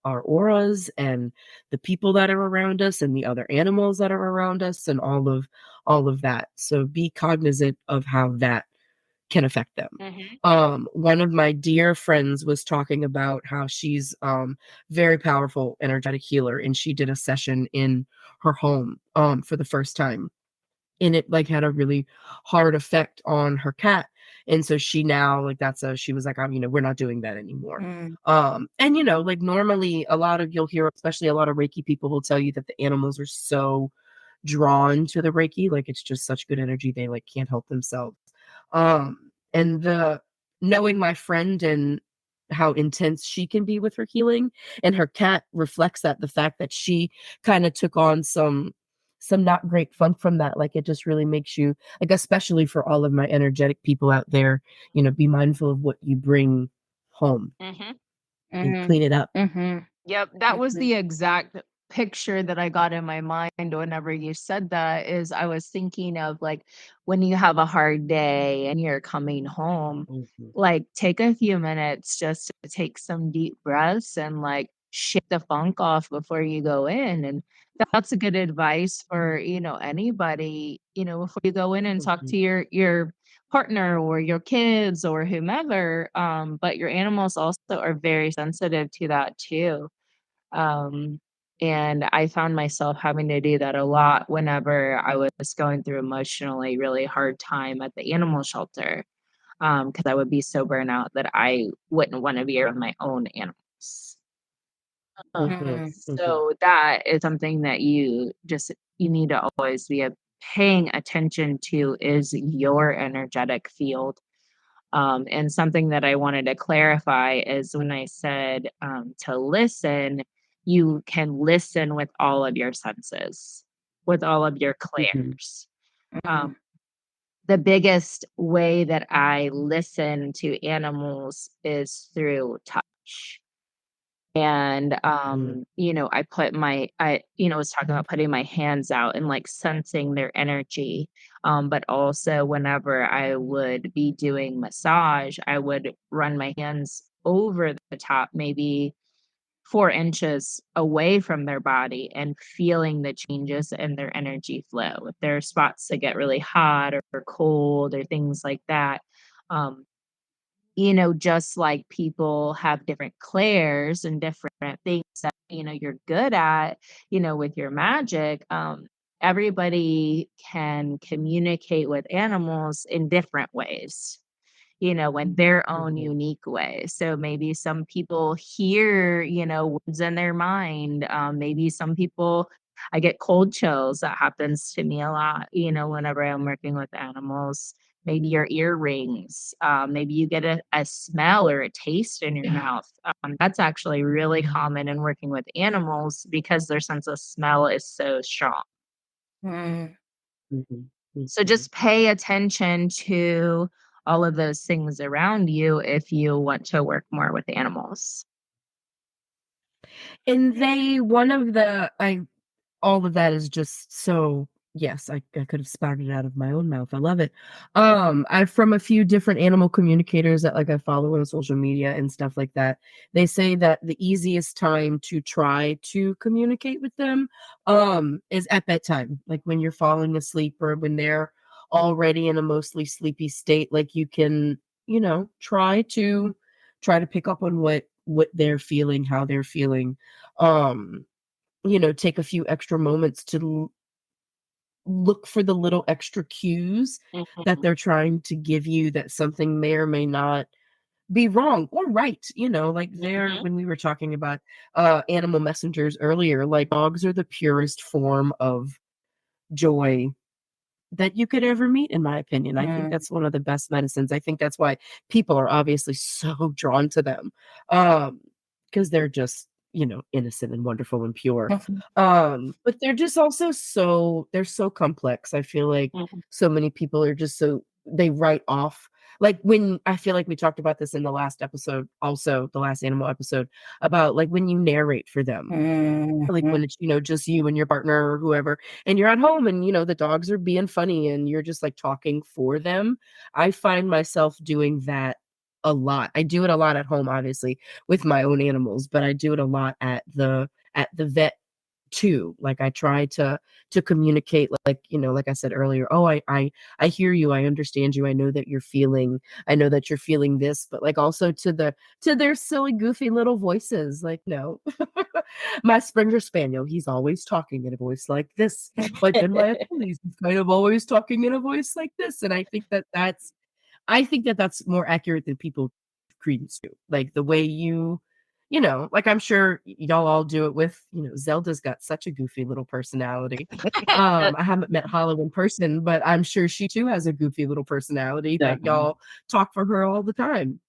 our auras and the people that are around us and the other animals that are around us and all of that. So be cognizant of how that can affect them. One of my dear friends was talking about how she's very powerful energetic healer, and she did a session in her home for the first time. and it like had a really hard effect on her cat. And so she now like she was like, we're not doing that anymore. And like normally you'll hear, especially a lot of Reiki people will tell you that the animals are so drawn to the Reiki, like it's just such good energy, they like can't help themselves. And the knowing my friend and how intense she can be with her healing, and her cat reflects that, the fact that she kind of took on some not great fun from that. Like it just really makes you like, especially for all of my energetic people out there, be mindful of what you bring home Mhm. and clean it up. Yep, that was the exact picture that I got in my mind whenever you said that. Is I was thinking of like when you have a hard day and you're coming home, Mhm. like take a few minutes just to take some deep breaths and like shake the funk off before you go in. And that's a good advice for, anybody, before you go in and talk Mhm. to your partner or your kids or whomever. But your animals also are very sensitive to that too. Um, and I found myself having to do that a lot whenever I was going through emotionally really hard time at the animal shelter. Because I would be so burnt out that I wouldn't want to be around my own animals. Mhm. Mhm. So that is something that you need to always be paying attention to, is your energetic field. And something that I wanted to clarify is when I said to listen, you can listen with all of your senses, with all of your Mhm. clairs. Um, the biggest way that I listen to animals is through touch. And Mhm. I put was talking about putting my hands out and like sensing their energy. But also whenever I would be doing massage, I would run my hands over the top, maybe 4 inches away from their body, and feeling the changes in their energy flow. If there are spots that get really hot or cold or things like that. Um, just like people have different clairs and different things that, you're good at, with your magic, everybody can communicate with animals in different ways, in their own Mhm. unique way. So maybe some people hear, words in their mind. Maybe some people, I get cold chills. That happens to me a lot, whenever I'm working with animals. Maybe your earrings. Maybe you get a smell or a taste in your mouth. That's actually really common in working with animals because their sense of smell is so strong. Mhm. So Mhm. just pay attention to all of those things around you if you want to work more with animals. And one of the I all of that is just so, yes, I could have spouted it out of my own mouth. I love it. I from a few different animal communicators that like I follow on social media and stuff like that. They say that the easiest time to try to communicate with them is at bedtime, like when you're falling asleep or when they're already in a mostly sleepy state. Like you can, try to pick up on what they're feeling, how they're feeling. Um take a few extra moments to look for the little extra cues that Mhm. they're trying to give you, that something may or may not be wrong or right. Like there, Mhm. when we were talking about animal messengers earlier, like dogs are the purest form of joy that you could ever meet, in my opinion. I think that's one of the best medicines. I think that's why people are obviously so drawn to them. Because they're just, innocent and wonderful and pure. But they're just also they're so complex. I feel like Mhm. so many people are just they write off, like when I feel like we talked about this in the last episode, also the last animal episode, about like when you narrate for them, like when it's, just you and your partner or whoever, and you're at home and, the dogs are being funny and you're just like talking for them. I find myself doing that a lot. I do it a lot at home, obviously, with my own animals, but I do it a lot at the vet too. Like I try to communicate, like, like I said earlier, oh, I hear you, I understand you, I know that you're feeling this, but like also to their silly goofy little voices, like, no. My Springer Spaniel, he's always talking in a voice like this, but then my Achilles, he's kind of always talking in a voice like this, and I think that that's more accurate than people give credence to. Like the way like I'm sure y'all all do it with, Zelda's got such a goofy little personality. I haven't met Hollow in person, but I'm sure she too has a goofy little personality that Definitely. y'all talk for her all the time.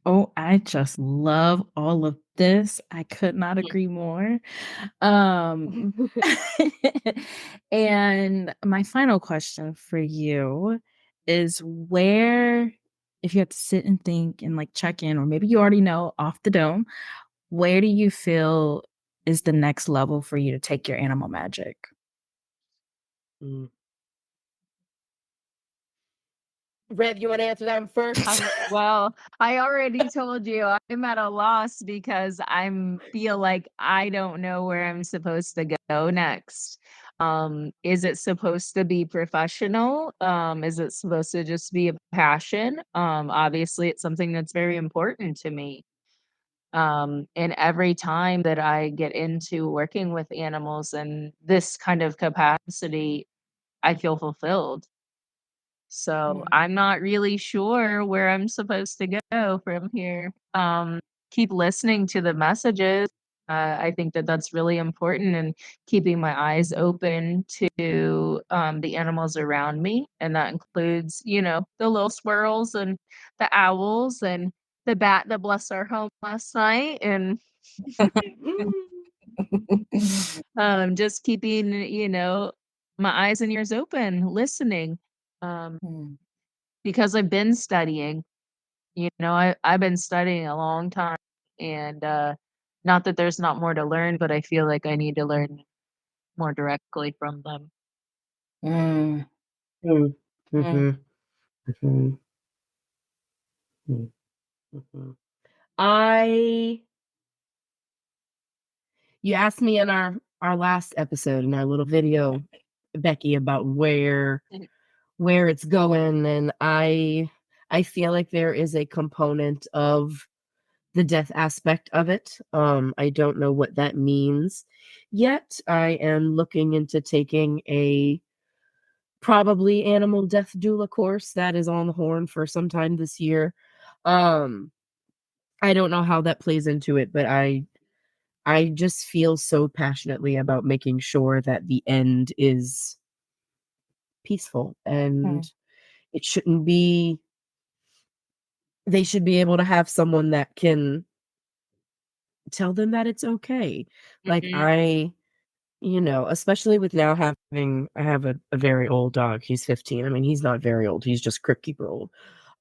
Oh, I just love all of this. I could not agree more. Um, and my final question for you is where, if you had to sit and think and like check in, or maybe you already know off the dome, where do you feel is the next level for you to take your animal magic? Mm. Rev, you want to answer that one first? Well, I already told you I'm at a loss because feel like I don't know where I'm supposed to go next. Is it supposed to be professional? Is it supposed to just be a passion? Obviously it's something that's very important to me. And every time that I get into working with animals in this kind of capacity, I feel fulfilled. So I'm not really sure where I'm supposed to go from here. Keep listening to the messages. I think that that's really important, and keeping my eyes open to the animals around me. And that includes, the little squirrels and the owls and the bat that blessed our home last night. And just keeping, my eyes and ears open, listening. Um, because I've been studying, I've been studying a long time, and not that there's not more to learn, but I feel like I need to learn more directly from them. Mm, Mm. mm, Mhm. Mhm. Mm. Mhm. I You asked me in our last episode, in our little video, Becky, about where it's going, and I feel like there is a component of the death aspect of it. I don't know what that means yet. I am looking into taking a probably animal death doula course that is on the horn for some time this year. Um, I don't know how that plays into it, but I just feel so passionately about making sure that the end is peaceful, and it shouldn't be they should be able to have someone that can tell them that it's okay. Like Mhm. especially with now I have a very old dog. He's 15. I mean, he's not very old. He's just Crypt Keeper old.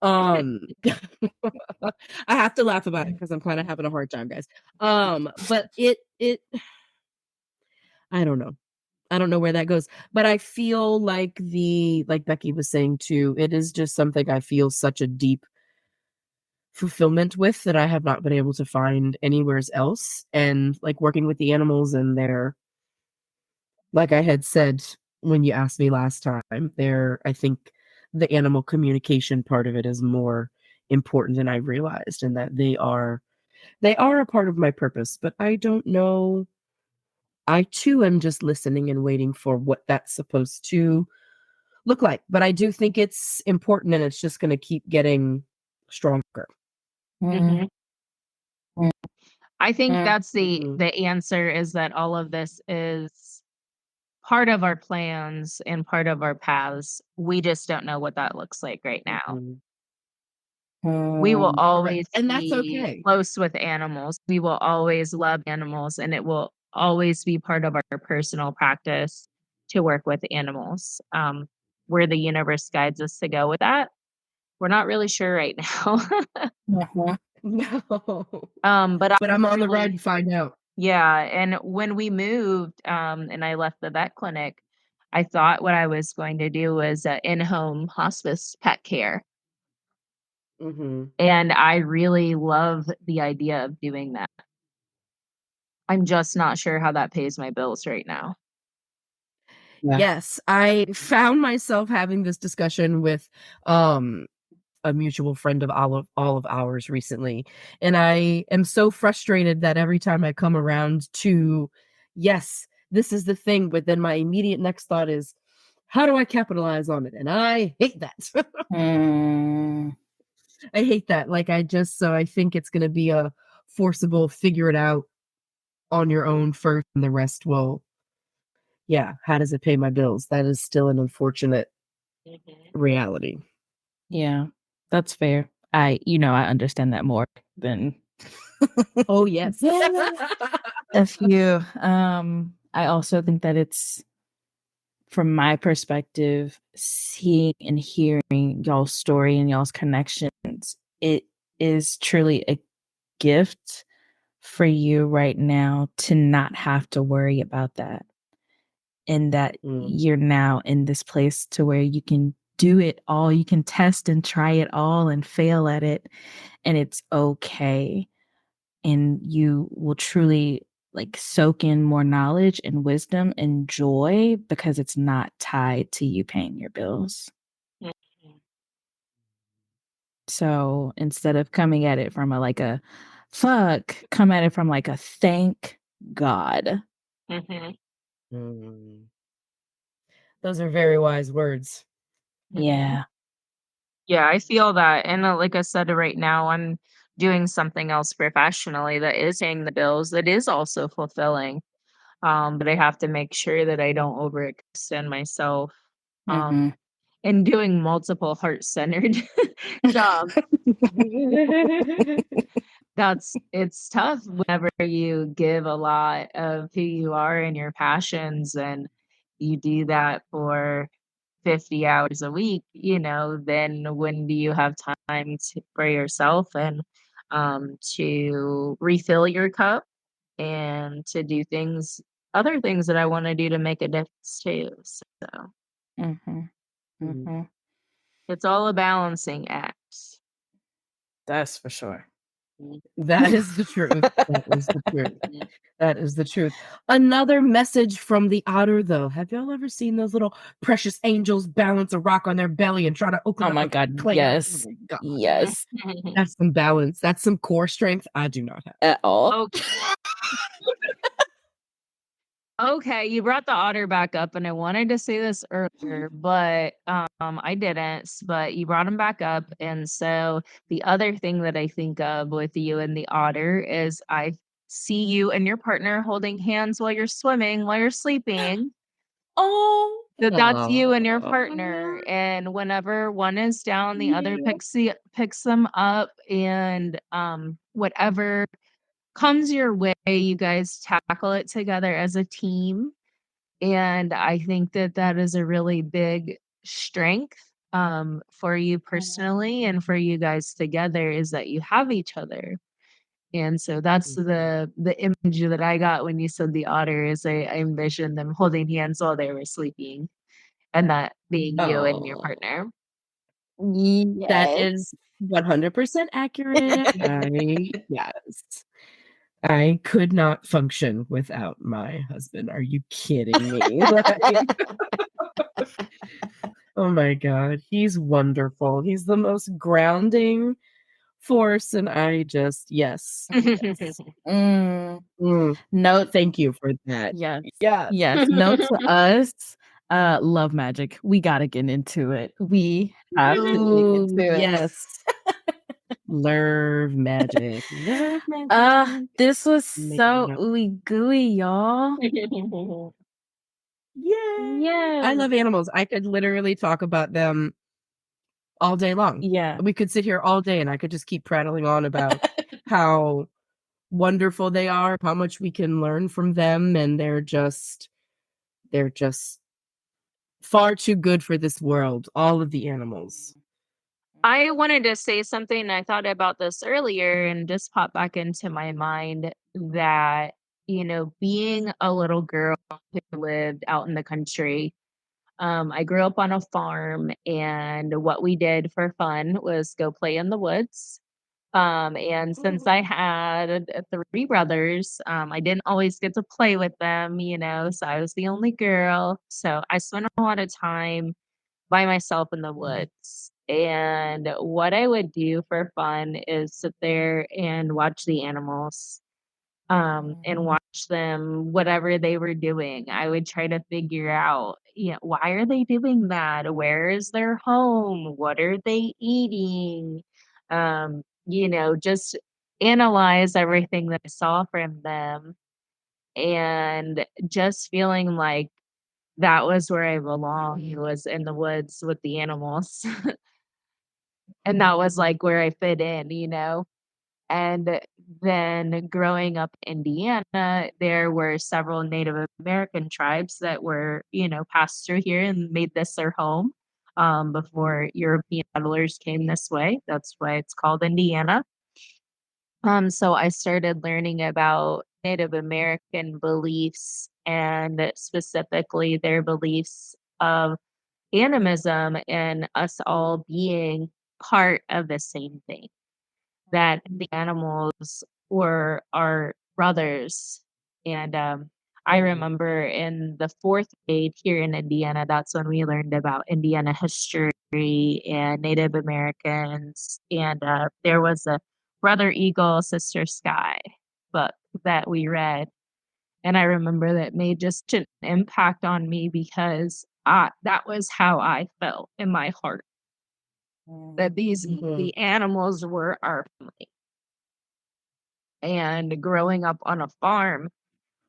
Um I have to laugh about it because I'm kind of having a hard time, guys. But it I don't know. I don't know where that goes, but I feel like like Becky was saying too, it is just something I feel such a deep fulfillment with that I have not been able to find anywhere else. And like working with the animals and like I had said when you asked me last time, I think the animal communication part of it is more important than I realized, and that they are a part of my purpose, but I don't know. I too am just listening and waiting for what that's supposed to look like. But I do think it's important, and it's just going to keep getting stronger. Mhm. I think that's the Mhm. the answer, is that all of this is part of our plans and part of our paths. We just don't know what that looks like right now. Mhm. We will Correct. always And that's be okay. close with animals. We will always love animals, and it will always be part of our personal practice to work with animals. Where the universe guides us to go with that, we're not really sure right now. No. But I But I'm on the ride really, to find out. yeah. And when we moved, and I left the vet clinic, I thought what I was going to do was in-home hospice pet care. Mhm. And I really love the idea of doing that. I'm just not sure how that pays my bills right now. Yeah. Yes, I found myself having this discussion with a mutual friend of all of ours recently, and I am so frustrated that every time I come around to, yes, this is the thing, but then my immediate next thought is, how do I capitalize on it? And I hate that. Mm, I hate that. Like I think it's going to be a forcible figure it out on your own first, and the rest will. Yeah, how does it pay my bills? That is still an unfortunate reality. yeah, that's fair. I understand that more than Oh yes. a few. I also think that it's, from my perspective, seeing and hearing y'all's story and y'all's connections, it is truly a gift for you right now to not have to worry about that. And that you're now in this place to where you can do it all. You can test and try it all and fail at it, and it's okay. And you will truly like soak in more knowledge and wisdom and joy because it's not tied to you paying your bills. So instead of coming at it from a fuck, come at it from like a thank God. Mm. Those are very wise words. Yeah. Yeah, I feel that. And like I said, right now I'm doing something else professionally that is paying the bills, that is also fulfilling. But I have to make sure that I don't overextend myself. Mhm. And doing multiple heart-centered jobs. It's tough whenever you give a lot of who you are and your passions, and you do that for 50 hours a week, then when do you have time for yourself and to refill your cup and to do other things that I want to do to make a difference too. So Mhm. Mhm. it's all a balancing act. That's for sure. That is the truth. That is the truth. That is the truth. Another message from the otter, though. Have y'all ever seen those little precious angels balance a rock on their belly and try to open Oh up my a God. clay? Yes. Oh my God. Yes. That's some balance. That's some core strength I do not have. At all. Okay. Okay, you brought the otter back up, and I wanted to say this earlier, but I didn't. But you brought him back up, and so the other thing that I think of with you and the otter is I see you and your partner holding hands while you're swimming, while you're sleeping. Oh. That's you and your partner, and whenever one is down, the other picks them up, and whatever comes your way, you guys tackle it together as a team. And I think that that is a really big strength for you personally and for you guys together, is that you have each other. And so that's the image that I got when you said the otter, is I envisioned them holding hands while they were sleeping, and that being you and your Oh, partner. that Yes. is 100% accurate. Yes. I could not function without my husband. Are you kidding me? Oh my God. He's wonderful. He's the most grounding force. And I just, yes. Yes. Note. Thank you for that. Yes. Yeah. Yes. Note to us. Love magic. We gotta get into it. We have to Ooh, dig into it. yes. Love magic. Love magic. This was Making so it up. ooey gooey, y'all. Yay. Yeah. I love animals. I could literally talk about them all day long. Yeah. We could sit here all day and I could just keep prattling on about how wonderful they are, how much we can learn from them, and they're just far too good for this world, all of the animals. I wanted to say something. I thought about this earlier and just popped back into my mind that, being a little girl who lived out in the country, I grew up on a farm, and what we did for fun was go play in the woods. And since I had three brothers, I didn't always get to play with them, so I was the only girl. So I spent a lot of time by myself in the woods. And what I would do for fun is sit there and watch the animals, and watch them, whatever they were doing. I would try to figure out, why are they doing that? Where is their home? What are they eating? Just analyze everything that I saw from them, and just feeling like that was where I belonged, was in the woods with the animals. And that was like where I fit in. And then growing up in Indiana, there were several Native American tribes that were, passed through here and made this their home, before European settlers came this way. That's why it's called Indiana. So I started learning about Native American beliefs, and specifically their beliefs of animism and us all being part of the same thing, that the animals were our brothers. And I remember in the fourth grade here in Indiana, that's when we learned about Indiana history and Native Americans. And there was a Brother Eagle, Sister Sky book that we read. And I remember that made just an impact on me, because that was how I felt in my heart, that the animals were our family. And growing up on a farm,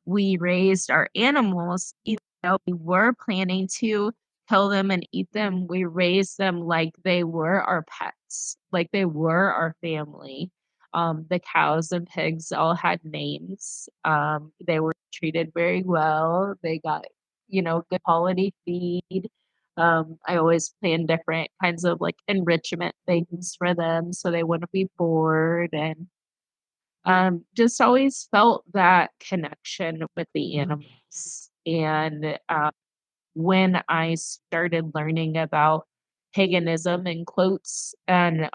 we raised our animals, even though we were planning to kill them and eat them. We raised them like they were our pets, like they were our family. The cows and pigs all had names. They were treated very well. They got, good quality feed. I always planned different kinds of like enrichment things for them so they wouldn't be bored, and just always felt that connection with the animals. And when I started learning about paganism in quotes, and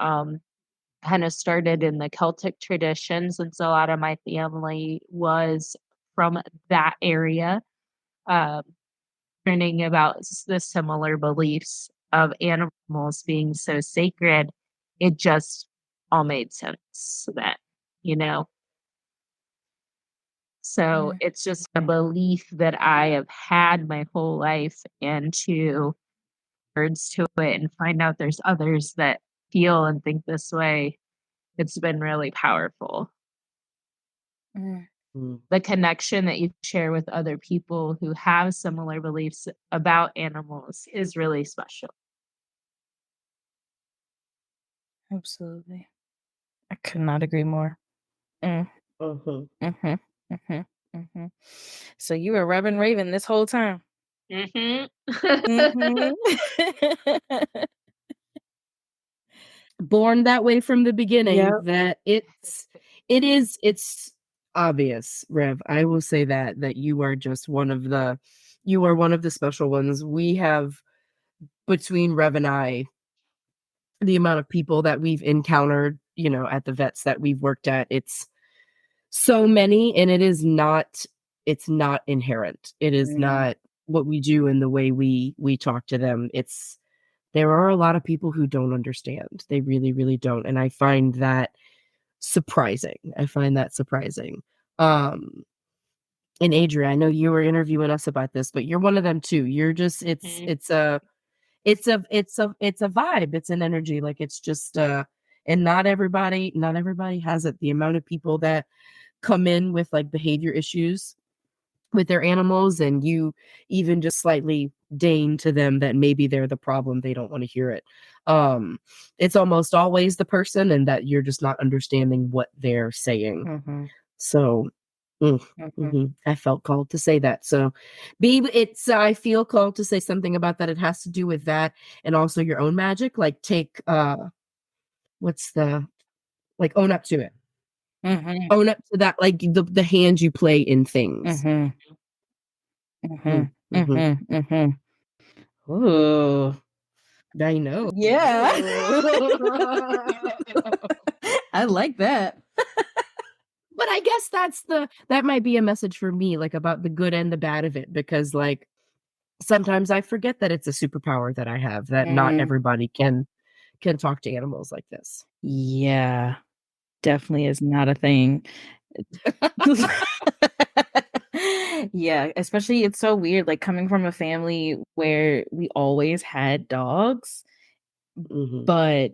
kind of started in the Celtic tradition, since a lot of my family was from that area, um, learning about the similar beliefs of animals being so sacred, it just all made sense then, you know? So it's just a belief that I have had my whole life, and to words to it and find out there's others that feel and think this way, it's been really powerful. Mm. The connection that you share with other people who have similar beliefs about animals is really special. Absolutely. I could not agree more. Mm. Mhm. Mhm. Mhm. So you were Reverend Raven this whole time. Mhm. Mhm. Born that way from the beginning, Yep. that it's obvious, Rev. I will say that you are just one of the special ones. We have, between Rev and I, the amount of people that we've encountered, at the vets that we've worked at, it's so many, and it's not inherent. It is not what we do and the way we talk to them. There are a lot of people who don't understand. They really, really don't. And I find that surprising. And Adria, I know you were interviewing us about this, but you're one of them too. You're just, it's a vibe. It's an energy. Like, it's just, and not everybody has it. The amount of people that come in with like behavior issues with their animals, and you even just slightly deign to them that maybe they're the problem, they don't want to hear it. It's almost always the person, and that you're just not understanding what they're saying. So I felt called to say that. So I feel called to say something about that. It has to do with that, and also your own magic. Like, take own up to it. Own up to that, like the hand you play in things. Ooh. I know. Yeah. I like that. But I guess that might be a message for me, like about the good and the bad of it, because like sometimes I forget that it's a superpower that I have, that not Mm. everybody can talk to animals like this. Yeah, definitely is not a thing. Yeah, especially it's so weird, like coming from a family where we always had dogs, Mhm. but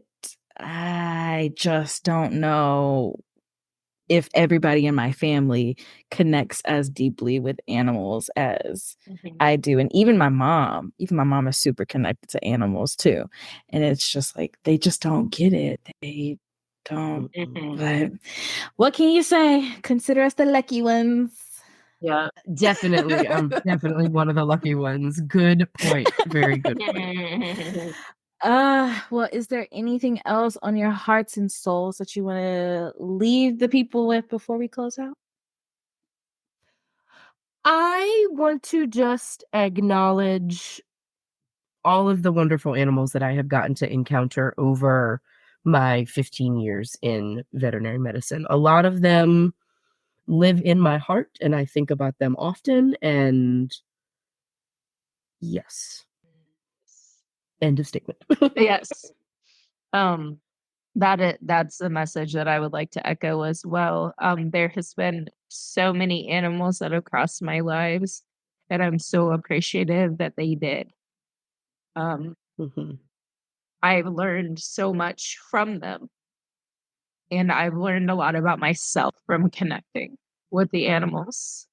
I just don't know if everybody in my family connects as deeply with animals as I do. And even my mom is super connected to animals too. And it's just like they just don't get it. They don't. Mhm. But what can you say? Consider us the lucky ones. Yeah. Definitely, I'm definitely one of the lucky ones. Good point. Very good point. Well, is there anything else on your hearts and souls that you want to leave the people with before we close out? I want to just acknowledge all of the wonderful animals that I have gotten to encounter over my 15 years in veterinary medicine. A lot of them live in my heart, and I think about them often. And yes, end of statement. Yes. That's a message that I would like to echo as well. There has been so many animals that have crossed my lives, and I'm so appreciative that they did. Mhm. I've learned so much from them, and I've learned a lot about myself from connecting with the animals.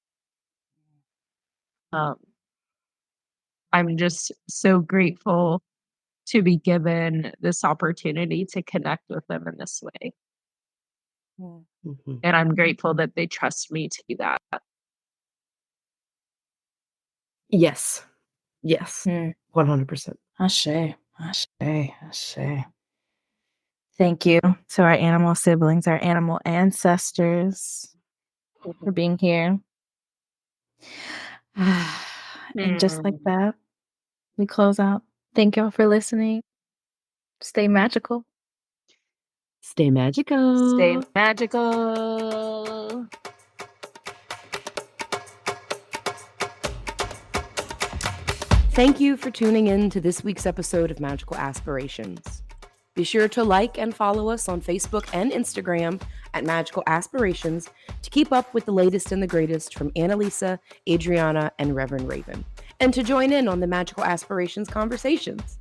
Um, I'm just so grateful to be given this opportunity to connect with them in this way. Mhm. And I'm grateful that they trust me to do that. Yes. Yes. 100%. Ashe, ashe, ashe. Thank you to our animal siblings, our animal ancestors for being here. And just like that, we close out. Thank y'all for listening. Stay magical. Stay magical. Stay magical. Thank you for tuning in to this week's episode of Magical Aspirations. Be sure to like and follow us on Facebook and Instagram at Magical Aspirations to keep up with the latest and the greatest from Annalisa, Adriana, and Reverend Raven, and to join in on the Magical Aspirations conversations.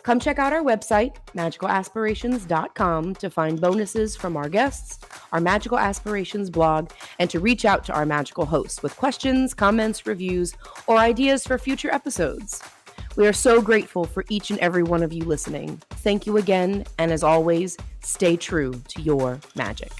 Come check out our website, magicalaspirations.com, to find bonuses from our guests, our Magical Aspirations blog, and to reach out to our magical hosts with questions, comments, reviews, or ideas for future episodes. We are so grateful for each and every one of you listening. Thank you again, and as always, stay true to your magic.